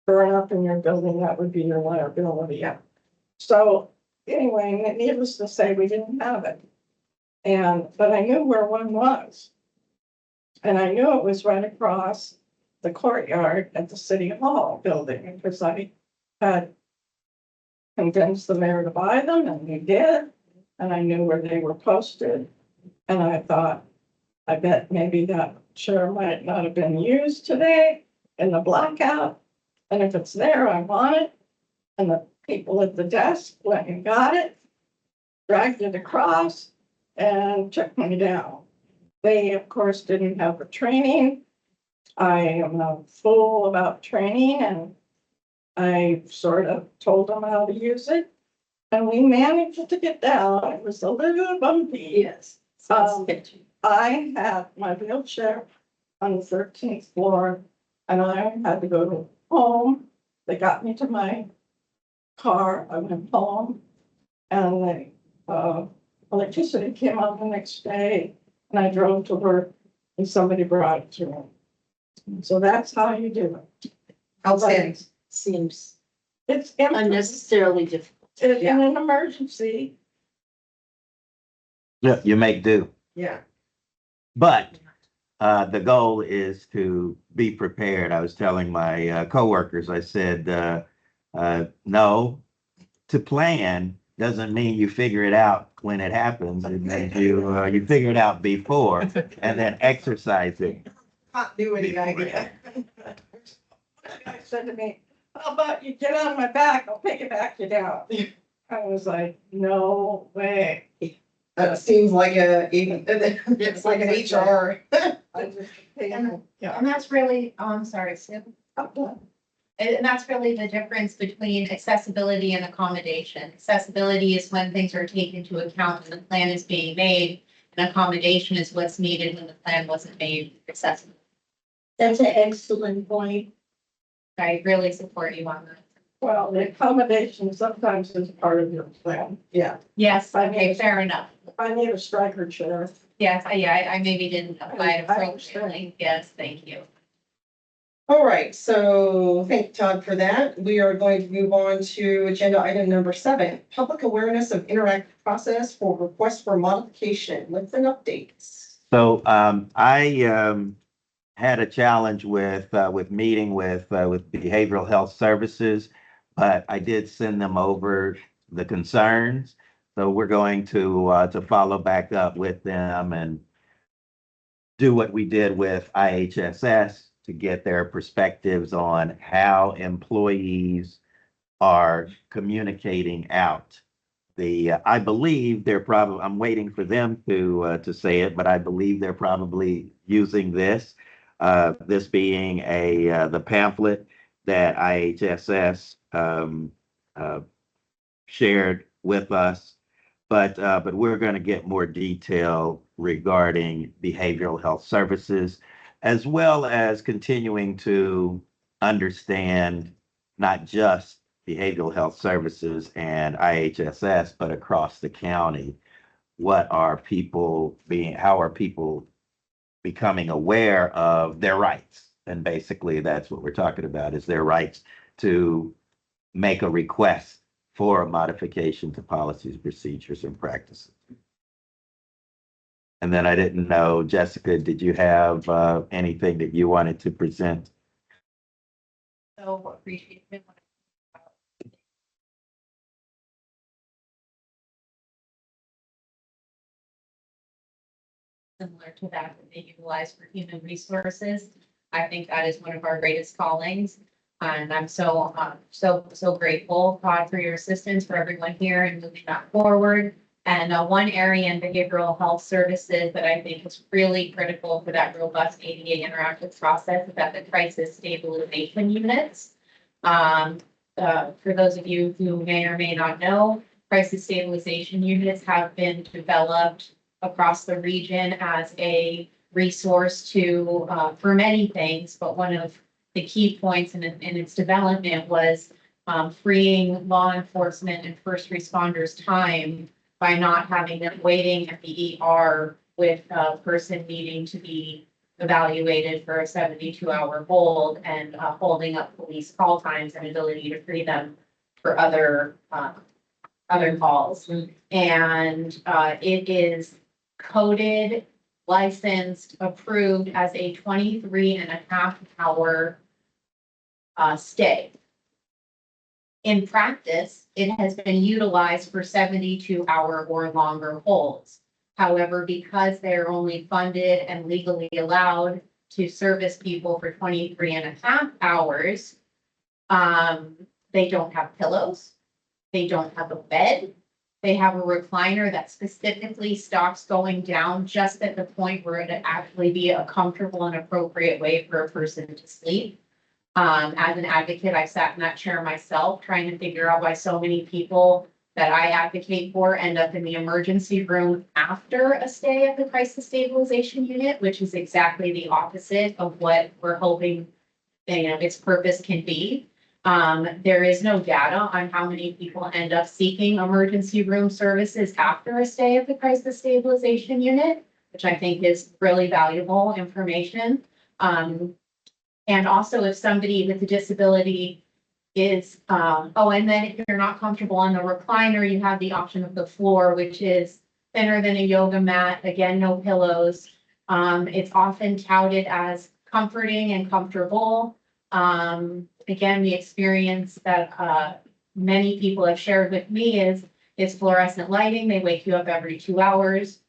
burn up in your building, that would be your liability. Yeah. So anyway, needless to say, we didn't have it. But I knew where one was. And I knew it was right across the courtyard at the city hall building, because I had convinced the mayor to buy them, and he did. And I knew where they were posted. And I thought, I bet maybe that chair might not have been used today in the blackout. And if it's there, I want it. And the people at the desk went and got it, dragged it across, and took me down. They, of course, didn't have the training. I am a fool about training, and I sort of told them how to use it. And we managed to get down. It was a little bumpy. Yes. Um, I had my wheelchair on the 13th floor, and I had to go home. They got me to my car. I went home, and the electricity came on the next day, and I drove to work, and somebody brought it to me. So that's how you do it. Outstanding. Seems It's unnecessarily difficult. in an emergency. Yeah, you make do. Yeah. But the goal is to be prepared. I was telling my coworkers, I said, no, to plan doesn't mean you figure it out when it happens. It means you figure it out before and then exercise it. Continuity idea. The guy said to me, how about you get on my back? I'll piggyback you down. I was like, no way. Seems like it's like an HR. I just, yeah. And that's really, I'm sorry, Sue. And that's really the difference between accessibility and accommodation. Accessibility is when things are taken into account and the plan is being made. And accommodation is what's needed when the plan wasn't made accessible. That's an excellent point. I really support you on that. Well, the accommodation sometimes is part of your plan. Yeah. Yes, okay, fair enough. I need a striker chair. Yes, I maybe didn't apply it I appropriately. Yes, thank you. All right, so thank you, Todd, for that. We are going to move on to agenda item number 7, public awareness of interactive process for requests for modification. With an updates. So I had a challenge with meeting with behavioral health services, but I did send them over the concerns. So we're going to follow back up with them and do what we did with IHSS to get their perspectives on how employees are communicating out. I believe they're probably, I'm waiting for them to say it, but I believe they're probably using this. This being the pamphlet that IHSS shared with us, but we're going to get more detail regarding behavioral health services, as well as continuing to understand not just behavioral health services and IHSS, but across the county. How are people becoming aware of their rights? And basically that's what we're talking about, is their rights to make a request for a modification to policies, procedures, and practices. And then I didn't know, Jessica, did you have anything that you wanted to present? So appreciate it. Similar to that they utilize for human resources. I think that is one of our greatest callings. And I'm so grateful, God, for your assistance, for everyone here and moving that forward. And one area in behavioral health services that I think is really critical for that robust ADA interactive process is that the crisis stabilization units. For those of you who may or may not know, crisis stabilization units have been developed across the region as a resource to, for many things, but one of the key points in its development was freeing law enforcement and first responders time by not having them waiting at the ER with a person needing to be evaluated for a 72-hour hold and holding up police call times and ability to free them for other calls. And it is coded, licensed, approved as a 23.5 hour stay. In practice, it has been utilized for 72-hour or longer holds. However, because they're only funded and legally allowed to service people for 23.5 hours, they don't have pillows. They don't have a bed. They have a recliner that specifically stops going down just at the point where it actually be a comfortable and appropriate way for a person to sleep. As an advocate, I sat in that chair myself trying to figure out why so many people that I advocate for end up in the emergency room after a stay at the crisis stabilization unit, which is exactly the opposite of what we're hoping, its purpose can be. There is no data on how many people end up seeking emergency room services after a stay at the crisis stabilization unit, which I think is really valuable information. And also if somebody with a disability is, and then if you're not comfortable on the recliner, you have the option of the floor, which is thinner than a yoga mat, again, no pillows. It's often touted as comforting and comfortable. Again, the experience that many people have shared with me is it's fluorescent lighting. They wake you up every 2 hours,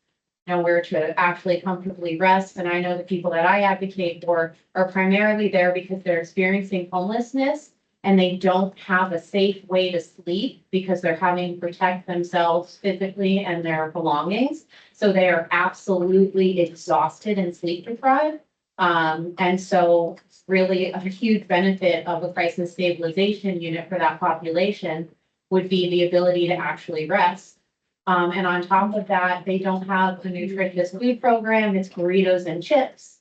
nowhere to actually comfortably rest. And I know the people that I advocate for are primarily there because they're experiencing homelessness and they don't have a safe way to sleep because they're having to protect themselves physically and their belongings. So they are absolutely exhausted and sleep deprived. And so really a huge benefit of a crisis stabilization unit for that population would be the ability to actually rest. And on top of that, they don't have a nutritious food program. It's burritos and chips.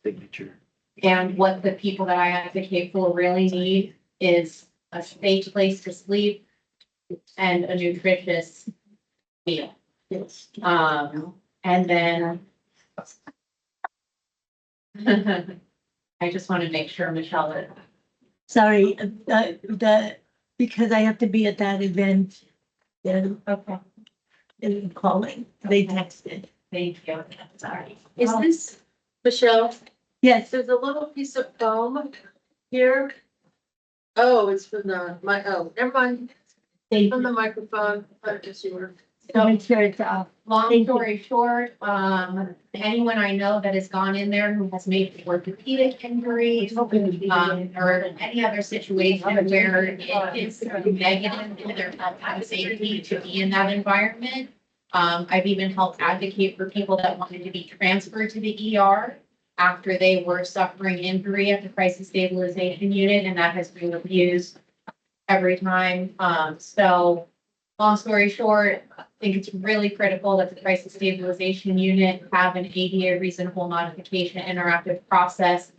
Signature. And what the people that I advocate for really need is a safe place to sleep and a nutritious meal. Yes. And then I just want to make sure, Michelle, that Sorry, because I have to be at that event, then okay, they're calling, they texted. thank you. Sorry. Is this, Michelle, Yes, there's a little piece of foam here. Oh, it's from never mind, thank from you. the microphone. I guess you were. So make sure it's off. Long Thank you. story short, anyone I know that has gone in there who has made orthopedic injuries, or any other situation where it is negative to their health and safety to be in that environment. I've even helped advocate for people that wanted to be transferred to the ER after they were suffering injury at the crisis stabilization unit, and that has been refused every time. So long story short, I think it's really critical that the crisis stabilization unit have an ADA reasonable modification interactive process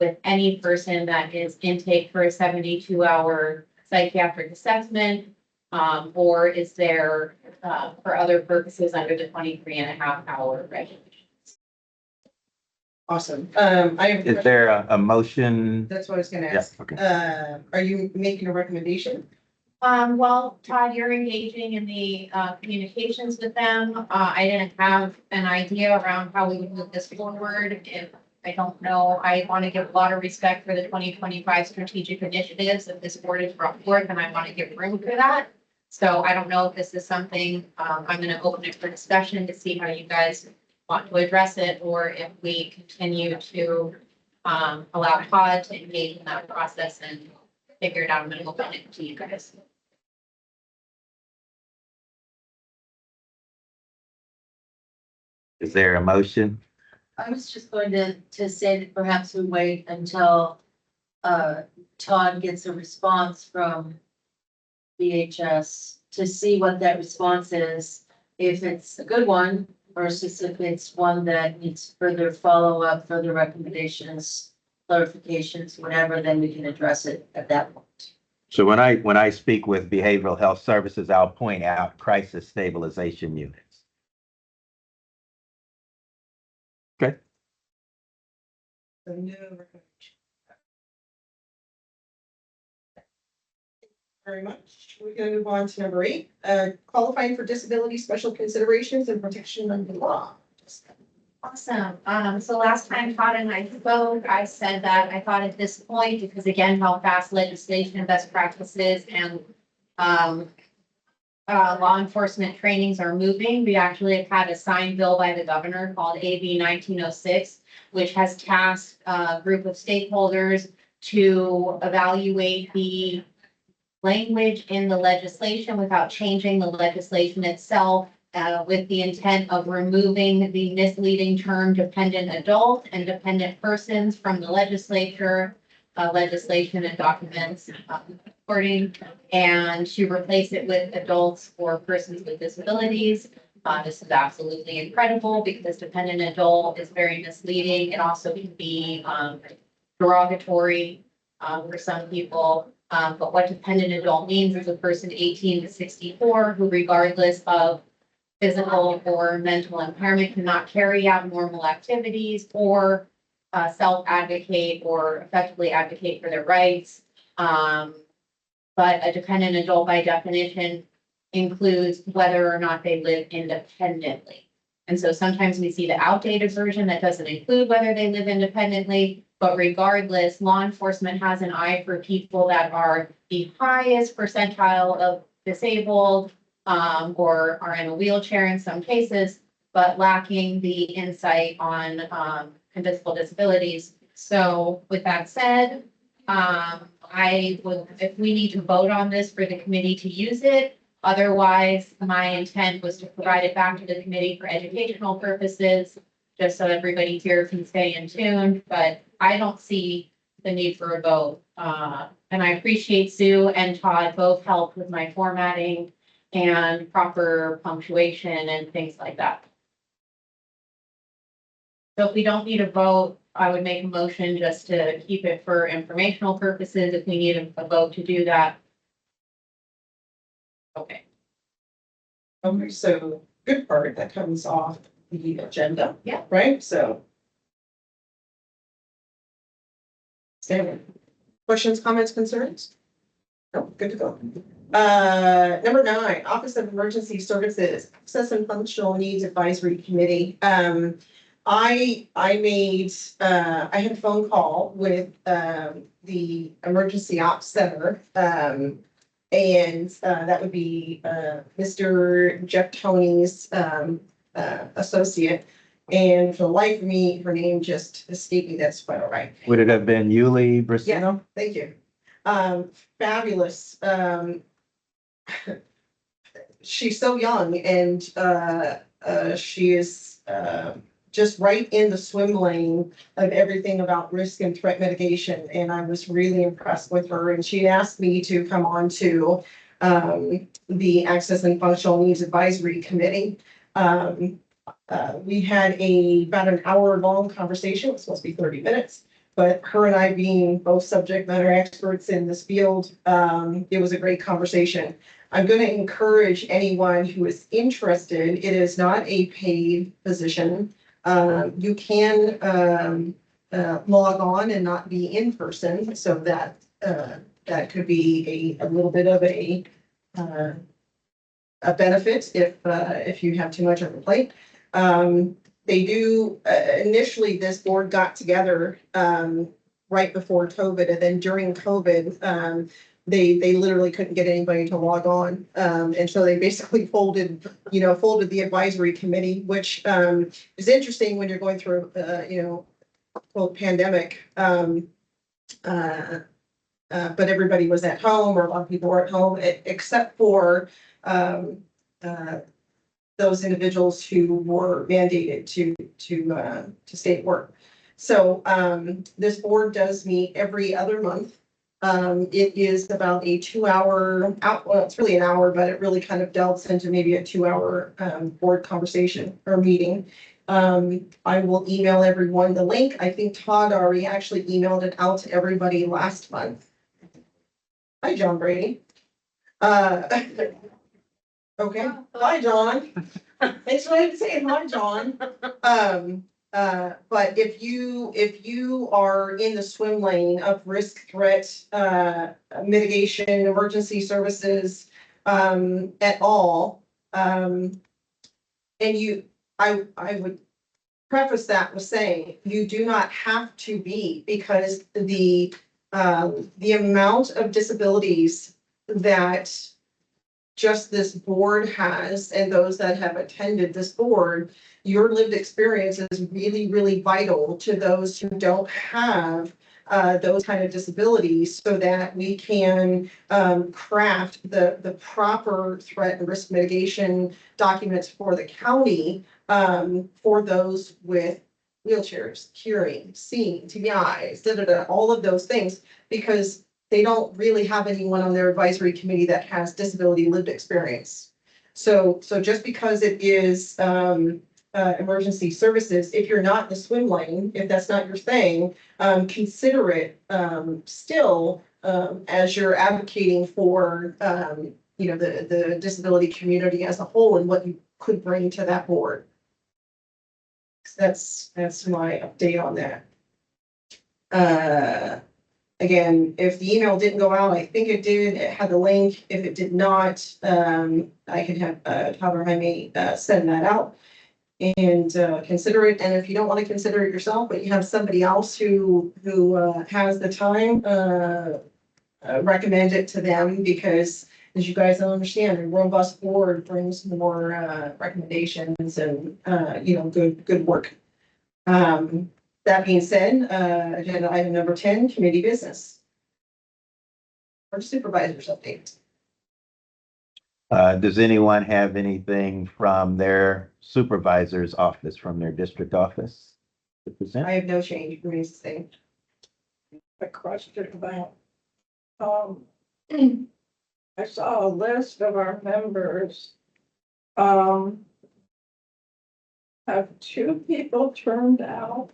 with any person that is intake for a 72-hour psychiatric assessment, or is there for other purposes under the 23.5 hour regulation. Awesome. I have. Is there a motion? That's what I was gonna Yeah, ask. okay. Are you making a recommendation? Well, Todd, you're engaging in the, communications with them. I didn't have an idea around how we would move this forward. If, I don't know, I want to give a lot of respect for the 2025 strategic initiatives that this board has brought forth, and I want to give room for that. So I don't know if this is something, I'm gonna open it for discussion to see how you guys want to address it, or if we continue to, allow Todd to engage in that process and figure it out. I'm gonna open it to you guys. Is there a motion? I was just going to say that perhaps we wait until Todd gets a response from VHS to see what that response is. If it's a good one versus if it's one that needs further follow-up, further recommendations, clarifications, whatever, then we can address it at that point. So when I speak with behavioral health services, I'll point out crisis stabilization units. Okay. So no recommendation. Very much. We're gonna move on to number 8, qualifying for disability special considerations and protection under law. Awesome. So last time Todd and I spoke, I said that I thought at this point, because again, how fast legislation and best practices and law enforcement trainings are moving, we actually have had a signed bill by the governor called AB 1906, which has tasked a group of stakeholders to evaluate the language in the legislation without changing the legislation itself, with the intent of removing the misleading term dependent adult and dependent persons from the legislature, legislation and documents, according, and to replace it with adults or persons with disabilities. This is absolutely incredible because dependent adult is very misleading. It also can be derogatory for some people. But what dependent adult means is a person 18 to 64 who, regardless of physical or mental impairment, cannot carry out normal activities or self-advocate or effectively advocate for their rights. But a dependent adult by definition includes whether or not they live independently. And so sometimes we see the outdated version that doesn't include whether they live independently, but regardless, law enforcement has an eye for people that are the highest percentile of disabled, or are in a wheelchair in some cases, but lacking the insight on, invisible disabilities. So with that said, I would, if we need to vote on this for the committee to use it, otherwise my intent was to provide it back to the committee for educational purposes, just so everybody here can stay in tune, but I don't see the need for a vote. And I appreciate Sue and Todd both helped with my formatting and proper punctuation and things like that. So if we don't need a vote, I would make a motion just to keep it for informational purposes. If we need a vote to do that. Okay. Okay, so good part that comes off the agenda. Yeah. Right, so. Standard. Questions, comments, concerns? No, good to go. Number 9, Office of Emergency Services, Access and Functional Needs Advisory Committee. I made, I had a phone call with, the Emergency Ops Center, and that would be, Mr. Jeff Tony's, associate. And for the life of me, her name just escaped me. That's quite all right. Would it have been Yuli Brasino? Thank you. Fabulous. She's so young and she is just right in the swim lane of everything about risk and threat mitigation. And I was really impressed with her. And she asked me to come on to the Access and Functional Needs Advisory Committee. We had about an hour-long conversation. It was supposed to be 30 minutes. But her and I being both subject matter experts in this field, it was a great conversation. I'm going to encourage anyone who is interested. It is not a paid position. You can log on and not be in person so that that could be a little bit of a benefit if you have too much on your plate. They do, initially, this board got together, right before COVID, and then during COVID, they literally couldn't get anybody to log on. And so they basically folded the advisory committee, which, is interesting when you're going through, quote, pandemic. But everybody was at home, or a lot of people were at home, except for, those individuals who were mandated to stay at work. So, this board does meet every other month. It is about a 2 hour well, it's really an hour, but it really kind of delves into maybe a 2 hour, board conversation or meeting. I will email everyone the link. I think Todd already actually emailed it out to everybody last month. Hi, John Brady. Okay, hi, John. Thanks for saying hi, John. But if you are in the swim lane of risk, threat, mitigation, emergency services, at all, and I would preface that with saying you do not have to be, because the amount of disabilities that just this board has, and those that have attended this board, your lived experience is really, really vital to those who don't have those kind of disabilities, so that we can craft the proper threat and risk mitigation documents for the county, for those with wheelchairs, hearing, seeing, TBIs, all of those things, because they don't really have anyone on their advisory committee that has disability lived experience. So just because it is emergency services, if you're not in the swim lane, if that's not your thing, consider it still as you're advocating for the disability community as a whole, and what you could bring to that board. That's my update on that. Again, if the email didn't go out, I think it did, it had the link. If it did not, I could have Todd or Jaime send that out and consider it. And if you don't want to consider it yourself, but you have somebody else who has the time, recommend it to them, because as you guys understand, a robust board brings more recommendations and good work. That being said, agenda item number 10, committee business. Or supervisors update. Does anyone have anything from their supervisor's office, from their district office to present? I have no change, it remains the same. A question about, I saw a list of our members. Have 2 people turned out?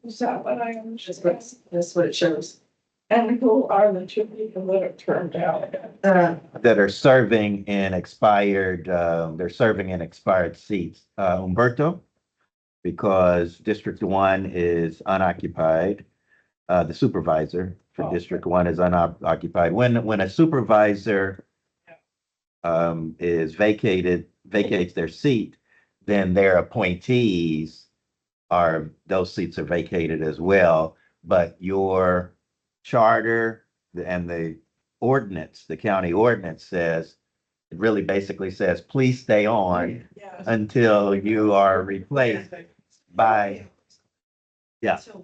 Is that what I understand? That's what it shows. And who are the 2 people that have turned out? That are serving in expired, they're serving in expired seats. Umberto, because District 1 is unoccupied. The supervisor for District 1 is unoccupied. When a supervisor vacates their seat, then their appointees those seats are vacated as well. But your charter and the ordinance, the county ordinance says, it really basically says, please stay on Yes. until you are replaced by, yeah. So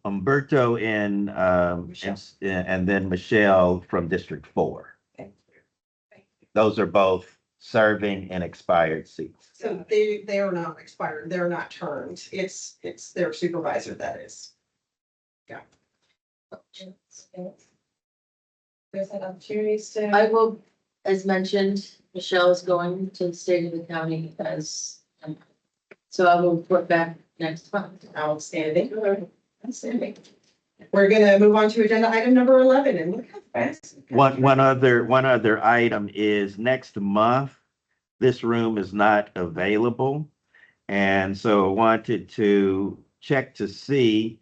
Umberto and then Michelle from District 4. Those are both serving in expired seats. So they are not expired, they're not termed, it's their supervisor that is. Yeah. There's an opportunity to. I will, as mentioned, Michelle is going to the state of the county so I will report back next month. Outstanding. Outstanding. We're gonna move on to agenda item number 11, and look how fast. One other item is next month, this room is not available. And so I wanted to check to see,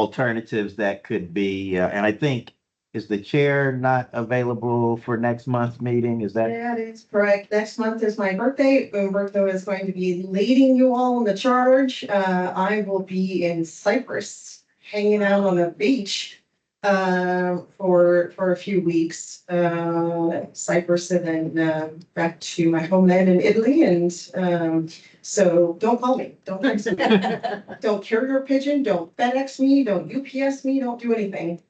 alternatives that could be, and I think, is the chair not available for next month's meeting? Is that? That is correct. Next month is my birthday. Umberto is going to be leading you all in the charge. I will be in Cyprus, hanging out on the beach for a few weeks. Cyprus and then back to my homeland in Italy. And so don't call me. Don't text me. Don't carrier pigeon. Don't FedEx me. Don't UPS me. Don't do anything.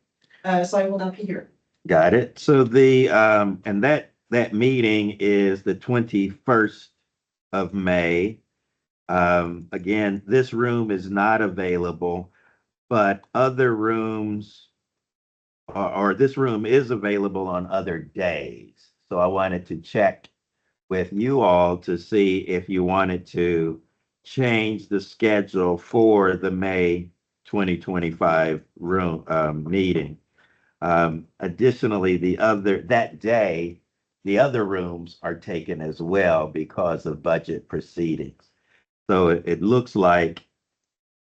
So I will not be here. Got it. So and that meeting is the 21st of May. Again, this room is not available, but other rooms or this room is available on other days. So I wanted to check with you all to see if you wanted to change the schedule for the May 2025 room meeting. Additionally, that day, the other rooms are taken as well because of budget proceedings. So it looks like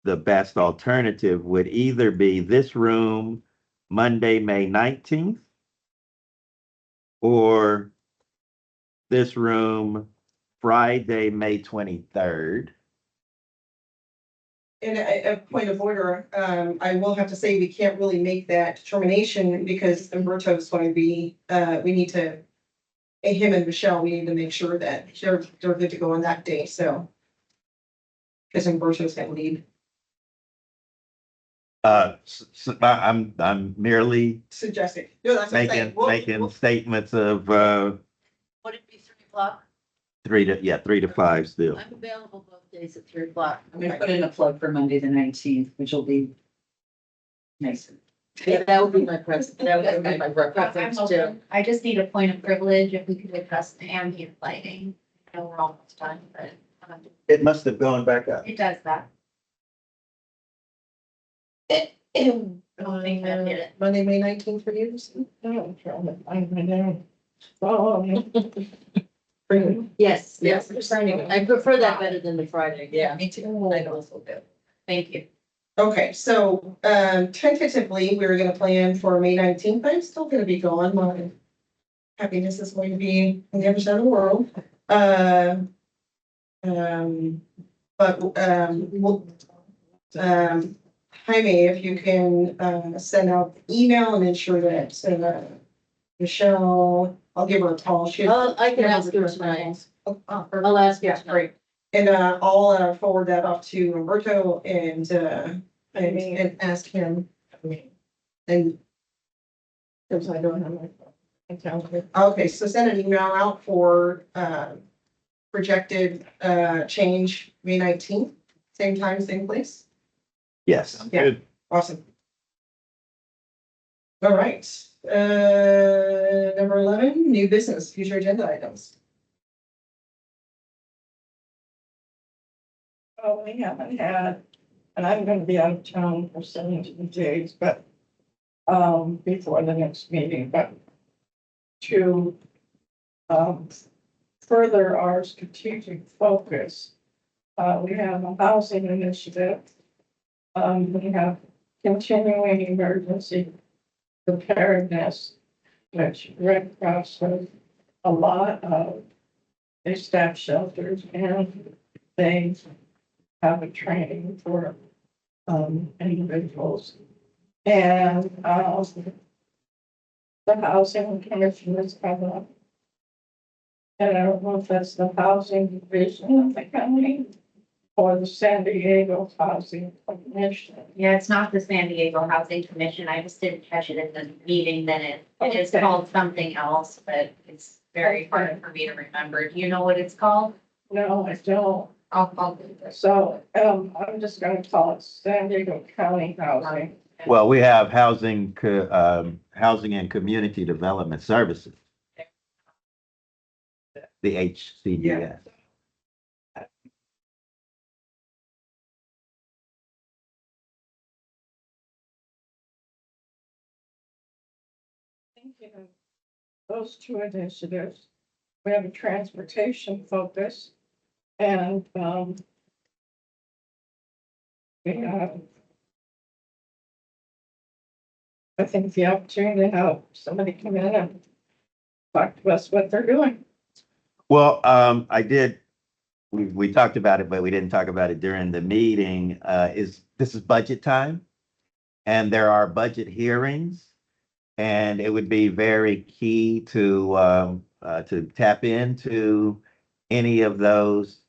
the best alternative would either be this room Monday, May 19th, or this room Friday, May 23rd. And a point of order, I will have to say we can't really make that determination because Umberto is going to be, we need to, him and Michelle, we need to make sure that they're good to go on that day, so. Because Umberto's going to lead. I'm merely Suggesting. No, that's what I'm saying. making statements of Would it be 3 o'clock? 3 to 5 still. I'm available both days at 3 o'clock. I'm gonna put in a plug for Monday, the 19th, which will be nice. Yeah, that would be my preference. That would be my I'm preference too. open. I just need a point of privilege if we could address the ambient lighting. I know we're almost done, but It must have gone back up. it does that. I don't think that did it. Monday, May 19th for you? I'm trying to find my name. Oh, Yes, yes. Yes. I prefer that better than the Friday. Yeah, me too. I also do. Thank you. Okay, so tentatively, we're gonna plan for May 19th. I'm still gonna be gone. My happiness is going to be on the other side of the world. We'll, Jaime, if you can send out email and ensure that Michelle, I'll give her a call. I can ask her tonight. I'll ask her tonight. And I'll forward that off to Roberto and ask him. And because I don't have my account. okay, so send an email out for projected change May 19th, same time, same place. Yes. Yeah. Good. Awesome. All right, number 11, new business, future agenda items. Well, we haven't had, and I'm gonna be out of town for 17 days, but before the next meeting, but to further our strategic focus, we have a housing initiative. We have continuing emergency preparedness, which Red Cross has a lot of. They staff shelters and they have a training for individuals. And the housing commission is coming up. And I don't know if that's the housing division of the county or the San Diego Housing Commission. Yeah, it's not the San Diego Housing Commission. I just didn't catch it in the meeting, then it is Okay. called something else, but it's very hard for me to remember. Do you know what it's called? No, I don't. I'll do this. So, I'm just gonna call it San Diego County Housing. Well, we have housing and community development services. The HCDS. Thinking of those two initiatives, we have a transportation focus and, we have I think the opportunity to have somebody come in and talk to us what they're doing. Well, we talked about it, but we didn't talk about it during the meeting. This is budget time? And there are budget hearings. And it would be very key to tap into any of those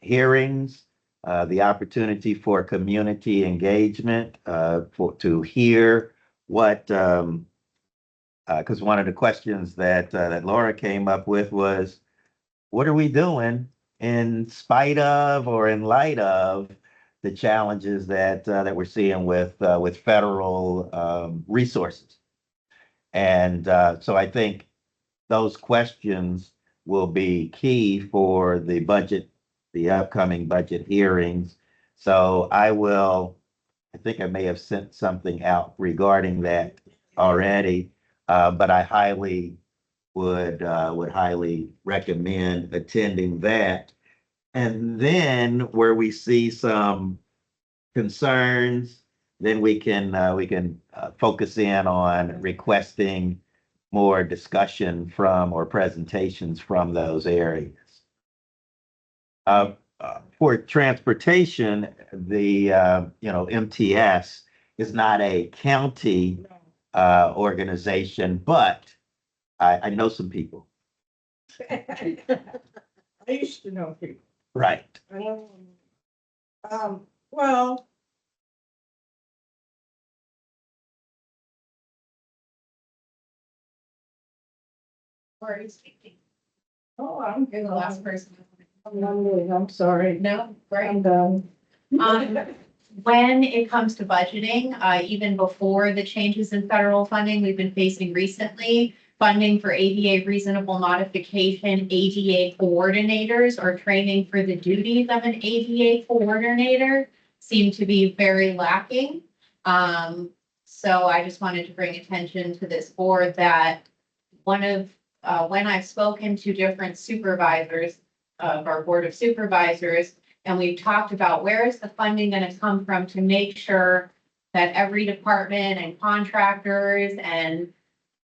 hearings, the opportunity for community engagement, to hear what, because one of the questions that Laura came up with was, what are we doing in spite of or in light of the challenges that we're seeing with federal resources? And so I think those questions will be key for the upcoming budget hearings. So I think I may have sent something out regarding that already, but I would highly recommend attending that. And then where we see some concerns, then we can focus in on requesting more discussion from or presentations from those areas. For transportation, MTS is not a county organization, but I know some people. I used to know people. Right. Well. Or are you speaking? Oh, I'm You're the last person. I'm sorry. No, right. I'm done. When it comes to budgeting, even before the changes in federal funding we've been facing recently, funding for ADA reasonable modification, ADA coordinators, or training for the duties of an ADA coordinator seem to be very lacking. So I just wanted to bring attention to this board that when I've spoken to different supervisors of our Board of Supervisors, and we've talked about where is the funding going to come from to make sure that every department and contractors and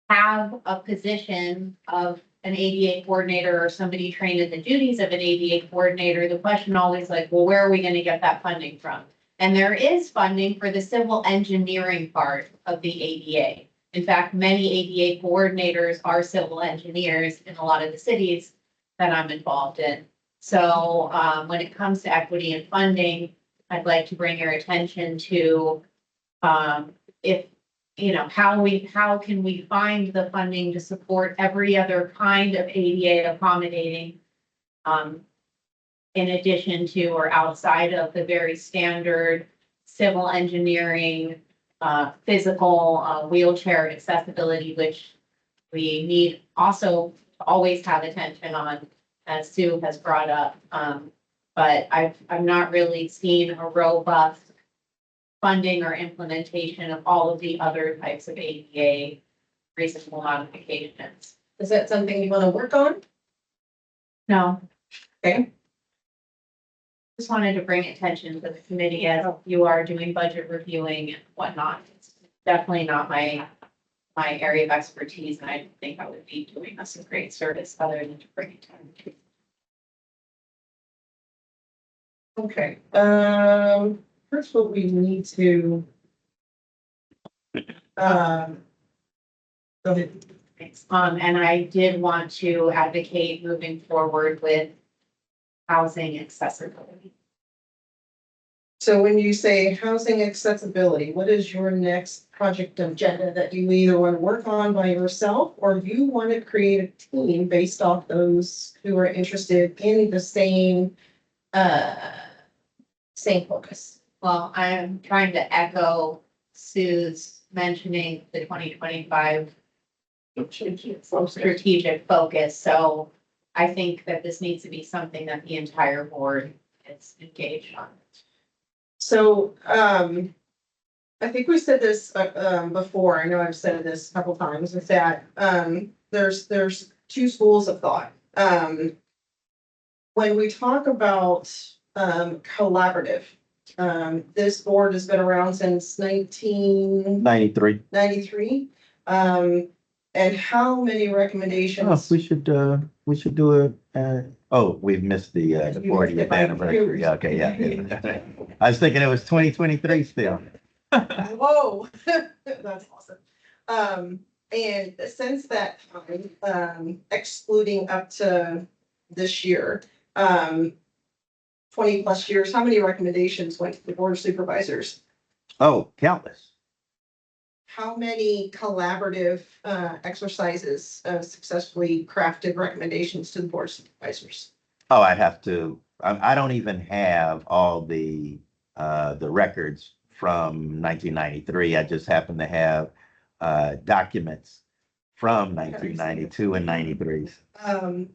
have a position of an ADA coordinator or somebody trained in the duties of an ADA coordinator, the question always like, well, where are we going to get that funding from? And there is funding for the civil engineering part of the ADA. In fact, many ADA coordinators are civil engineers in a lot of the cities that I'm involved in. So when it comes to equity and funding, I'd like to bring your attention to if, how can we find the funding to support every other kind of ADA accommodating in addition to or outside of the very standard civil engineering, physical wheelchair accessibility, which we need also to always have attention on, as Sue has brought up. But I've not really seen a robust funding or implementation of all of the other types of ADA reasonable modifications. Is that something you want to work on? No, Okay. just wanted to bring attention to the committee as you are doing budget reviewing and whatnot. It's definitely not my area of expertise, and I don't think I would be doing us a great service other than to bring it to. Okay, first what we need to. Go ahead. Thanks. And I did want to advocate moving forward with housing accessibility. So when you say housing accessibility, what is your next project agenda that you either want to work on by yourself or you want to create a team based off those who are interested in the same focus? Well, I'm trying to echo Sue's mentioning the 2025 strategic focus. So I think that this needs to be something that the entire board is engaged on. So, I think we said this, before, I know I've said this a couple times, is that, there's two schools of thought. When we talk about, collaborative This board has been around since 1993. 93. And how many Oh, recommendations? we should do it. Oh, we've missed the You missed 40th it by anniversary. years. Okay, yeah. I was thinking it was 2023 still. Whoa, that's awesome. And since that time, excluding up to this year, 20+ years, how many recommendations went to the board of supervisors? Oh, countless. How many collaborative exercises successfully crafted recommendations to the board of supervisors? Oh, I'd have to, I don't even have all the records from 1993. I just happen to have documents from 1992 and 93.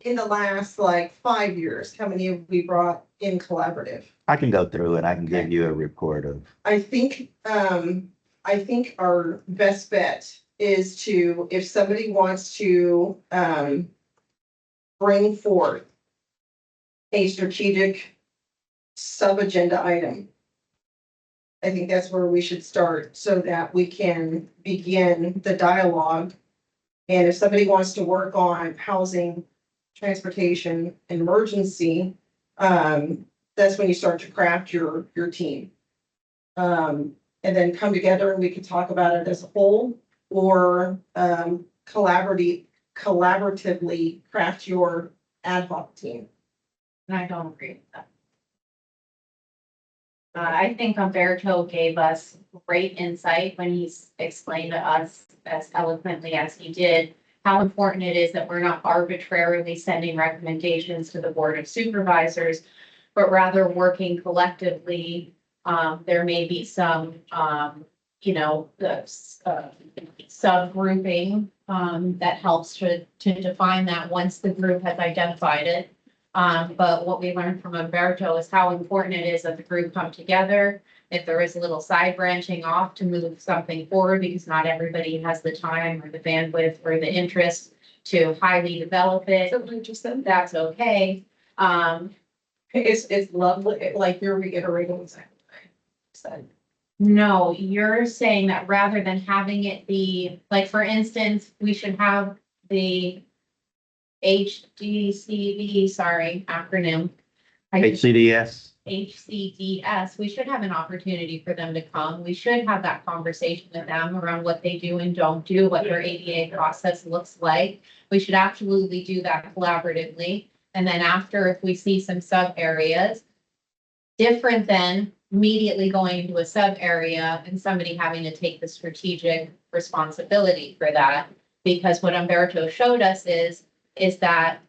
In the last like 5 years, how many have we brought in collaborative? I can go through and I can give you a report of. I think our best bet is to, if somebody wants to, bring forth a strategic sub-agenda item. I think that's where we should start so that we can begin the dialogue. And if somebody wants to work on housing, transportation, emergency, that's when you start to craft your team. And then come together and we can talk about it as a whole, or collaboratively craft your ad hoc team. And I don't agree with that. I think Umberto gave us great insight when he explained to us as eloquently as he did, how important it is that we're not arbitrarily sending recommendations to the Board of Supervisors, but rather working collectively. There may be some, subgrouping that helps to define that once the group has identified it. But what we learned from Umberto is how important it is that the group come together. If there is a little side branching off to move something forward, because not everybody has the time or the bandwidth or the interest to highly develop it, that's okay. It's lovely, like you're reiterating exactly what I said. No, you're saying that rather than having it be, like, for instance, we should have the HDCD, sorry, acronym. HCDS. HCDS, we should have an opportunity for them to come. We should have that conversation with them around what they do and don't do, what their ADA process looks like. We should absolutely do that collaboratively. And then after, if we see some sub areas, different than immediately going into a sub area and somebody having to take the strategic responsibility for that. Because what Umberto showed us is that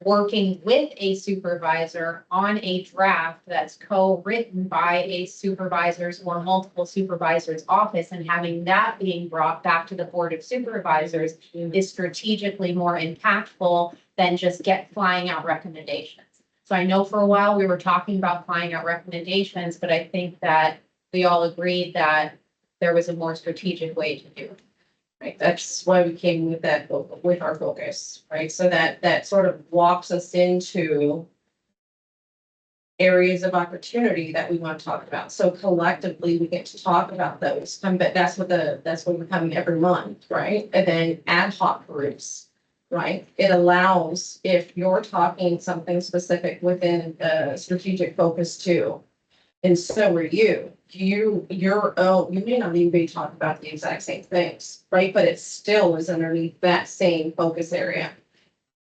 working with a supervisor on a draft that's co-written by a supervisor's or multiple supervisors' office and having that being brought back to the Board of Supervisors is strategically more impactful than just flying out recommendations. So I know for a while we were talking about flying out recommendations, but I think that we all agreed that there was a more strategic way to do it. Right, that's why we came with that, with our focus, right? So that sort of walks us into areas of opportunity that we want to talk about. So collectively, we get to talk about those. But that's what we're coming every month, right? And then ad hoc groups, right? It allows, if you're talking something specific within a strategic focus too, and so are you. You may not even be talking about the exact same things, right? But it still is underneath that same focus area.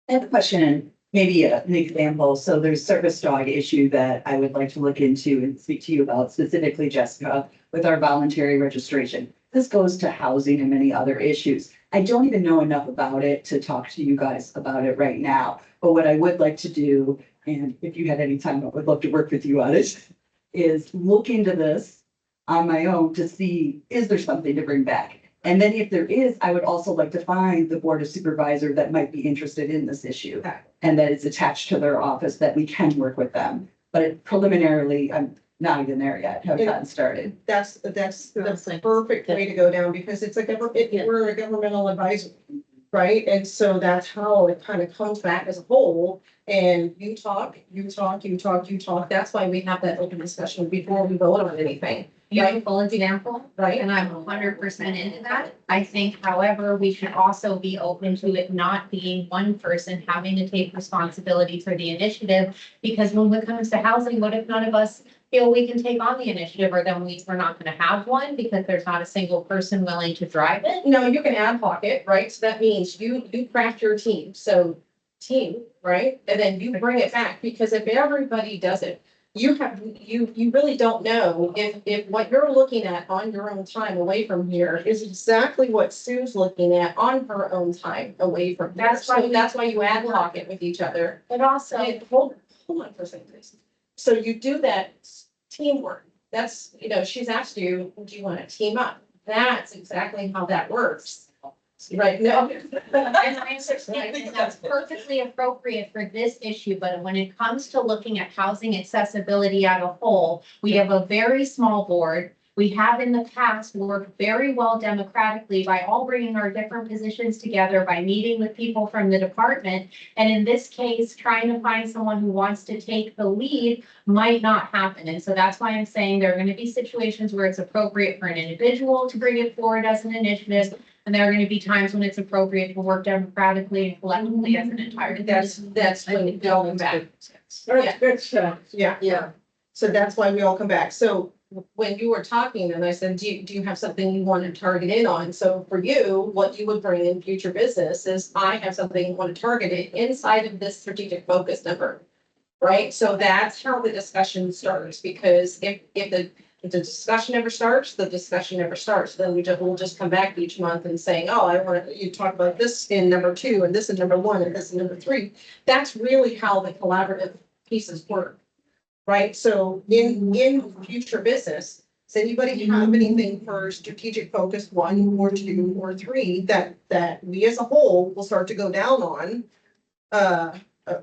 I have a question, maybe an example. So there's service dog issue that I would like to look into and speak to you about, specifically Jessica, with our voluntary registration. This goes to housing and many other issues. I don't even know enough about it to talk to you guys about it right now. But what I would like to do, and if you had any time, I would love to work with you on it, is look into this on my own to see, is there something to bring back? And then if there is, I would also like to find the Board of Supervisor that might be interested in this issue. And that is attached to their office, that we can work with them. But preliminarily, I'm not even there yet, have gotten started. That's the perfect way to go down, because it's we're a governmental advisor. right? And so that's how it kind of comes back as a whole. And you talk, you talk, you talk, you talk. That's why we have that open discussion before we vote on anything, Beautiful example, right? and I'm 100% into that. I think, however, we should also be open to it not being one person having to take responsibility for the initiative. Because when it comes to housing, what if none of us feel we can take on the initiative, or then we're not gonna have one because there's not a single person willing to drive it? No, you can ad hoc it, right? So that means you craft your team. So team, right? And then you bring it back, because if everybody does it, you really don't know if what you're looking at on your own time away from here is exactly what Sue's looking at on her own time away from here. That's why you ad hoc it with each other. But also, And hold on for a second, please. So you do that teamwork. That's, she's asked you, do you want to team up? That's exactly how that works. Right, no. and I understand, and that's perfectly appropriate for this issue, but when it comes to looking at housing accessibility as a whole, we have a very small board. We have in the past worked very well democratically by all bringing our different positions together, by meeting with people from the department. And in this case, trying to find someone who wants to take the lead might not happen. And so that's why I'm saying there are going to be situations where it's appropriate for an individual to bring it forward as an initiative. And there are going to be times when it's appropriate to work democratically and collectively as an entire. That's when we all come back. That's good stuff. Yeah, Yeah, so that's why we all come back. So when you were talking and I said, do you have something you want to target in on? So for you, what you would bring in future business is I have something you want to target it inside of this strategic focus number. Right? So that's how the discussion starts, because if the discussion never starts, the discussion never starts. Then we'll just come back each month and saying, oh, I want you to talk about this in number 2 and this in number 1 and this in number 3. That's really how the collaborative pieces work. Right? So in future business, does anybody have anything for strategic focus 1 or 2 or 3 that we as a whole will start to go down on,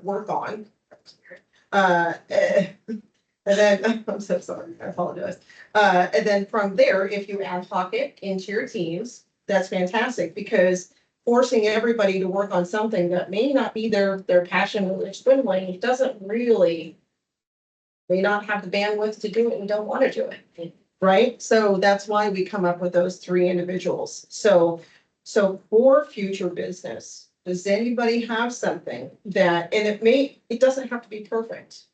work on? And then, I'm so sorry, I apologize. And then from there, if you ad hoc it into your teams, that's fantastic, because forcing everybody to work on something that may not be their passion or their swim lane doesn't really, may not have the bandwidth to do it and don't want to do it. Right? So that's why we come up with those 3 individuals. So for future business, does anybody have something that, and it doesn't have to be perfect.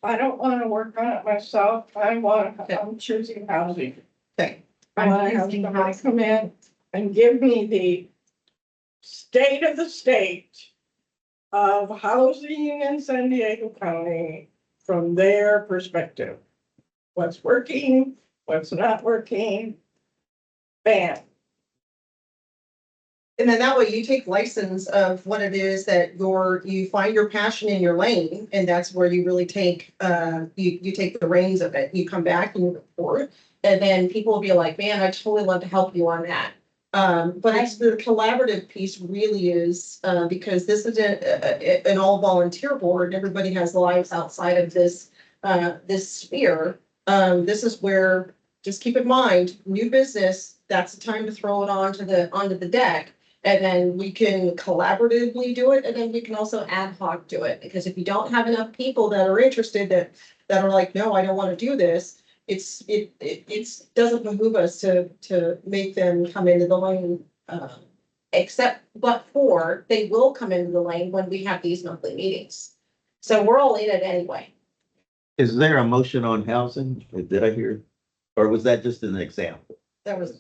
I don't want to work on it myself. I'm choosing housing. Okay. I want to have somebody come in and give me the state of the state of housing in San Diego County from their perspective. What's working, what's not working. Bam. And then that way you take license of what it is that you find your passion in your lane, and that's where you really take, you take the reins of it. You come back and you report, and then people will be like, man, I totally love to help you on that. But it's the collaborative piece really is, because this is an all volunteer board. Everybody has lives outside of this sphere. This is where, just keep in mind, new business, that's the time to throw it onto the deck. And then we can collaboratively do it, and then we can also ad hoc do it, because if you don't have enough people that are interested, that are like, no, I don't want to do this, it doesn't behoove us to make them come into the lane. But they will come into the lane when we have these monthly meetings. So we're all in it anyway. Is there a motion on housing? Or did I hear? Or was that just an example? That was.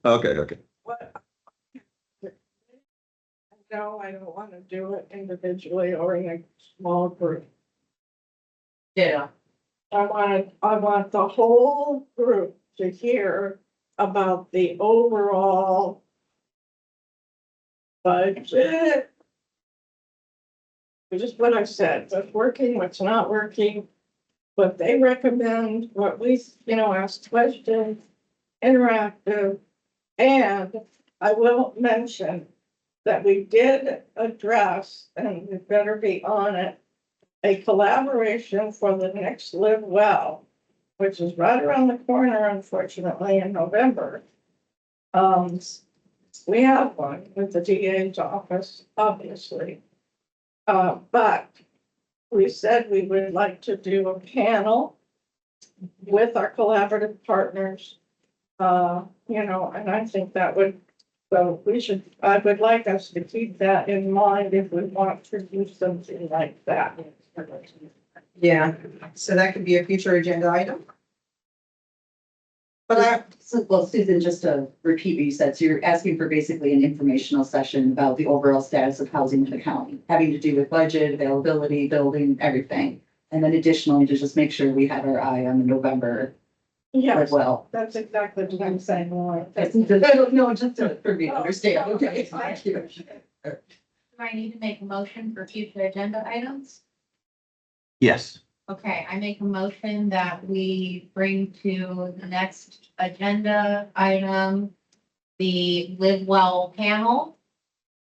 Okay. What? No, I don't want to do it individually or in a small group. Yeah. I want the whole group to hear about the overall budget. Which is what I said, what's working, what's not working, what they recommend, what we, ask questions, interactive. And I will mention that we did address, and we better be on it, a collaboration for the next Live Well, which is right around the corner, unfortunately, in November. We have one with the DA's office, obviously. But we said we would like to do a panel with our collaborative partners. And I think that would, so I would like us to keep that in mind if we want to do something like that. Yeah, so that could be a future agenda item. But Well, Susan, just to repeat what you said, so you're asking for basically an informational session about the overall status of housing in the county, having to do with budget, availability, building, everything. And then additionally, to just make sure we had our eye on the November as Yes, well. that's exactly what I'm saying, Lauren. No, just for me to understand, okay, thank you. Do I need to make a motion for future agenda items? Yes. Okay, I make a motion that we bring to the next agenda item, the Live Well panel,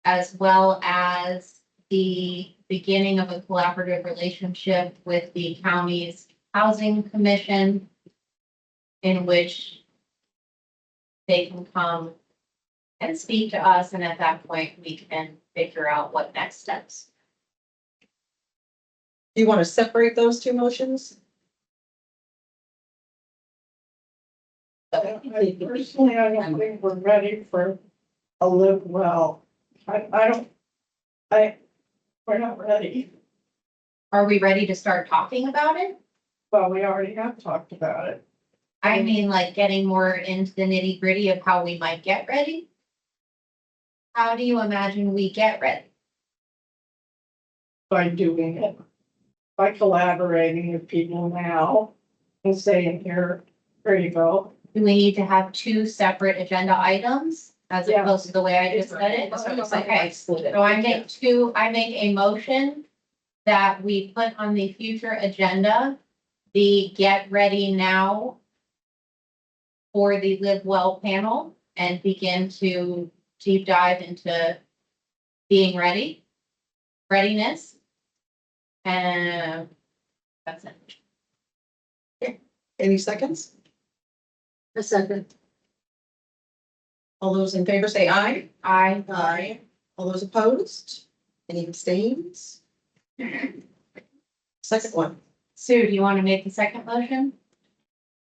as well as the beginning of a collaborative relationship with the county's housing commission, in which they can come and speak to us, and at that point, we can figure out what next steps. do you want to separate those two motions? Personally, I don't think we're ready for a live well. We're not ready. Are we ready to start talking about it? Well, we already have talked about it I mean, like getting more into the nitty gritty of how we might get ready? How do you imagine we get ready? by doing it, by collaborating with people now and saying, here you go. Do we need to have two separate agenda items as Yeah. opposed to the way I just said it? Okay, so I make a motion that we put on the future agenda, the get ready now for the Live Well panel and begin to deep dive into being readiness. And that's it. Any seconds? A second. All those in favor say aye. I, Aye. All those opposed? Any abstains? Second one. Sue, do you want to make the second motion?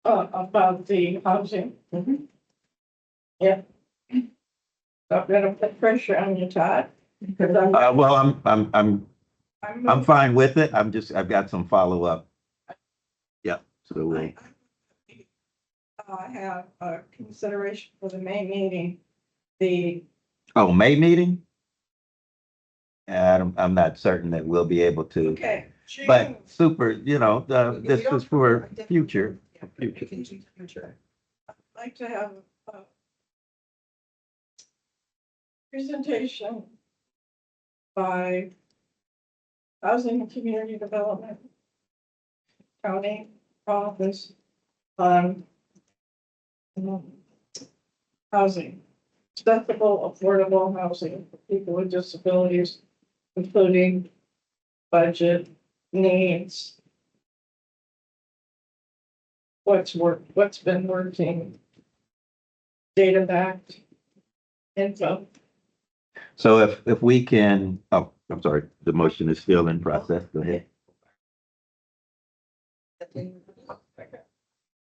About the housing. Mhm. Yeah. I'm gonna put pressure on you, Todd. Because Well, I'm fine with it. I've got some follow-up. Yeah, so we'll. I have a consideration for the May meeting, the, Oh, May meeting? I'm not certain that we'll be able to, okay. June. but super, this is for future. We can do future. I'd like to have a presentation by Housing and Community Development County Office on housing, accessible, affordable housing for people with disabilities, including budget needs. What's been working, data backed info. So if we can, oh, I'm sorry, the motion is still in process. Go ahead.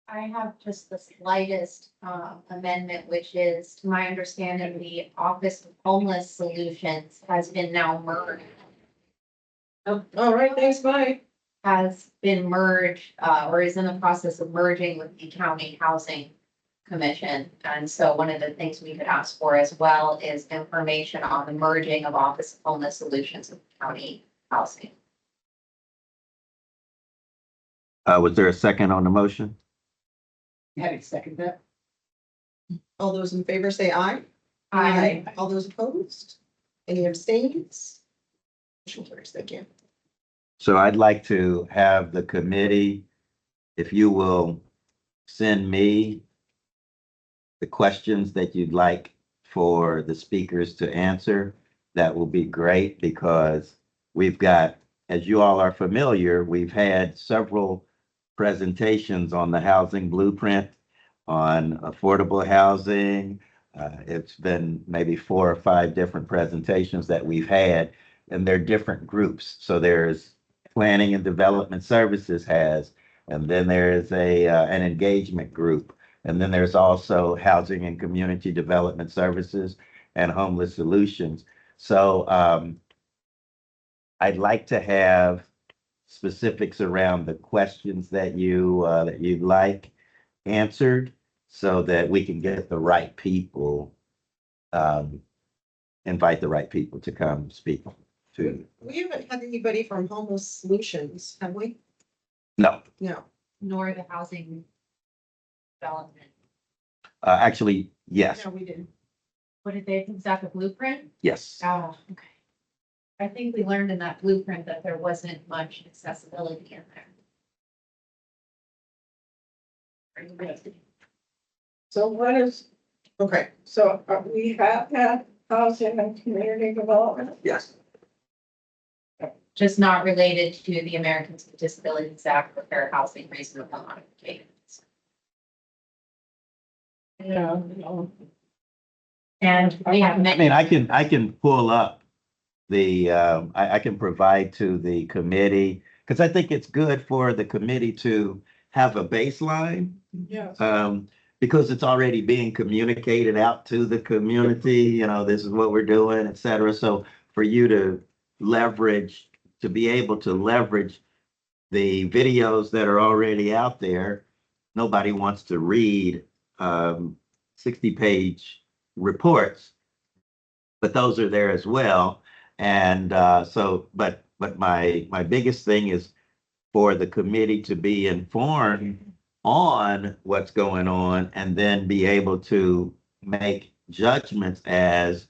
I have just the slightest amendment, which is, to my understanding, the Office of Homeless Solutions has been now merged. All right, thanks, bye. Has been merged, or is in the process of merging with the County Housing Commission. And so one of the things we could ask for as well is information on the merging of Office of Homeless Solutions with County Housing. Was there a second on the motion? Happy to second that. All those in favor say aye. All those opposed? Any abstains? Motion carries. Thank you. So I'd like to have the committee, if you will send me the questions that you'd like for the speakers to answer, that will be great, because we've got, as you all are familiar, we've had several presentations on the housing blueprint, on affordable housing, It's been maybe 4 or 5 different presentations that we've had, and they're different groups. So there's Planning and Development Services has, and then there's an engagement group. And then there's also Housing and Community Development Services and Homeless Solutions. So I'd like to have specifics around the questions that you'd like answered so that we can get the right people, um, invite the right people to come speak to. We haven't had anybody from Homeless Solutions, have we? No, No. Nor the housing development. actually, yes, No, we didn't. What did they, is that the blueprint? yes. Oh, okay. I think we learned in that blueprint that there wasn't much accessibility in there. So what is, Okay, so we have had housing and community development? Yes. Just not related to the Americans with Disabilities Act or Fair Housing Reasonable Modifications. Yeah, no. And we have I many, mean, I can pull up I can provide to the committee, because I think it's good for the committee to have a baseline. Yes. Because it's already being communicated out to the community, this is what we're doing, et cetera. So for you to be able to leverage the videos that are already out there, nobody wants to read 60-page reports, but those are there as well. And but my biggest thing is for the committee to be informed on what's going on and then be able to make judgments as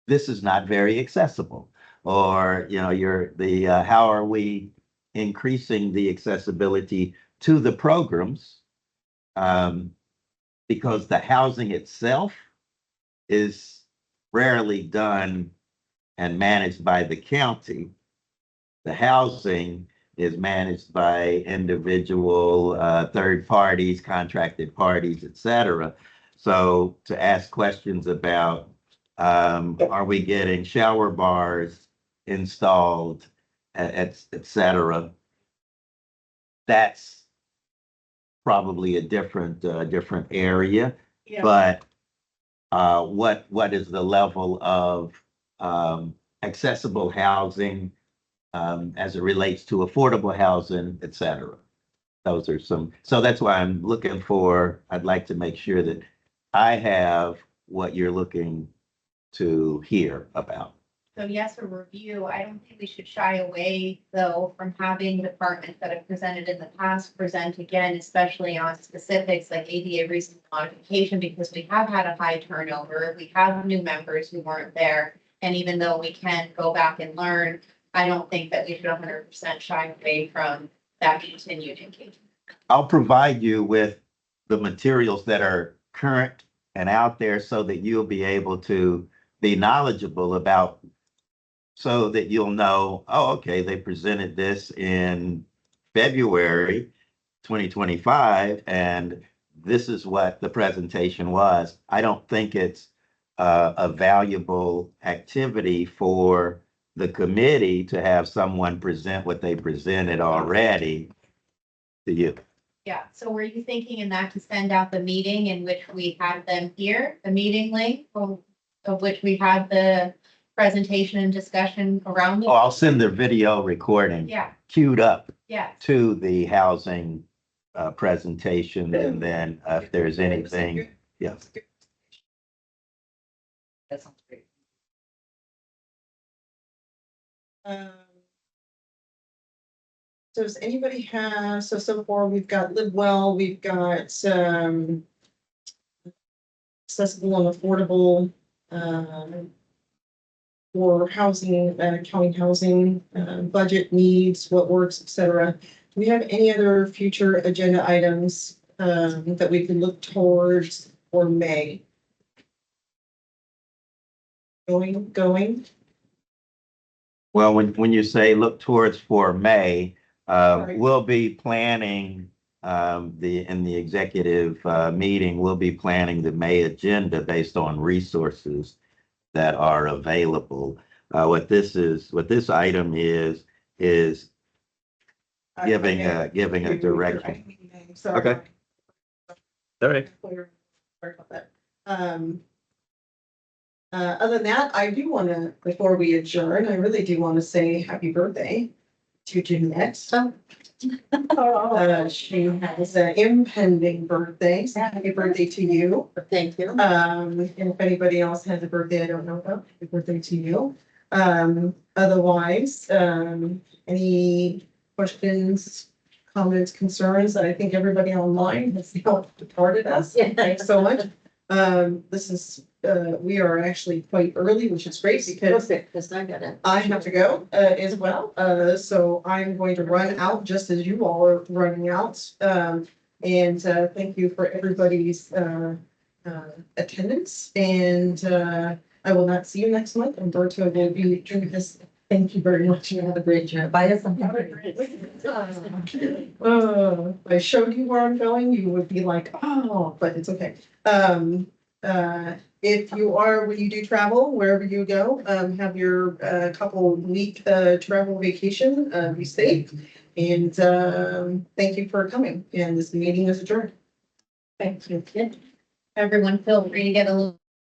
this is not very accessible, or how are we increasing the accessibility to the programs, because the housing itself is rarely done and managed by the county. The housing is managed by individual third parties, contracted parties, et cetera. So to ask questions about, are we getting shower bars installed, et cetera, that's probably a different area. Yeah. But what is the level of accessible housing as it relates to affordable housing, et cetera? Those are so that's why I'd like to make sure that I have what you're looking to hear about. so yes, a review. I don't think we should shy away though from having departments that have presented in the past present again, especially on specifics like ADA reasonable modification, because we have had a high turnover. We have new members who weren't there. And even though we can go back and learn, I don't think that we should 100% shy away from that continued engagement. I'll provide you with the materials that are current and out there so that you'll be able to be knowledgeable about, so that you'll know, oh, okay, they presented this in February 2025, and this is what the presentation was. I don't think it's a valuable activity for the committee to have someone present what they presented already to you. Yeah, so were you thinking in that to send out the meeting in which we had them here, the meeting link of which we had the presentation and discussion around? Oh, I'll send the video recording Yeah, queued up yeah. to the housing presentation, and then if there's anything, yeah. That sounds great. So does anybody have, so far we've got Live Well, we've got accessible and affordable for housing, county housing, budget needs, what works, et cetera. Do we have any other future agenda items that we can look towards for May? Going? Well, when you say look towards for May, Right. we'll be planning in the executive, meeting, we'll be planning the May agenda based on resources that are available. What this item is giving a direction. Sorry. Okay. All right. Sorry about that. Other than that, I do want to, before we adjourn, I really do want to say happy birthday to Jeanette. She has an impending birthday, so happy birthday to you. Thank you. And if anybody else has a birthday I don't know about, happy birthday to you. Otherwise, any questions, comments, concerns? I think everybody online has now departed us. Yeah. Thanks so much. This is, we are actually quite early, which is great because Perfect, because I got it. I have to go, as well. So I'm going to run out just as you all are running out. And thank you for everybody's, attendance, and I will not see you next month. Umberto will be doing this. Thank you very much. You have a great job. Buy us something. If I showed you where I'm going, you would be like, oh, but it's okay. If you are, when you do travel, wherever you go, have your couple week travel vacation, be safe. And thank you for coming. And this meeting is adjourned. Thank you. Everyone feel free to get a little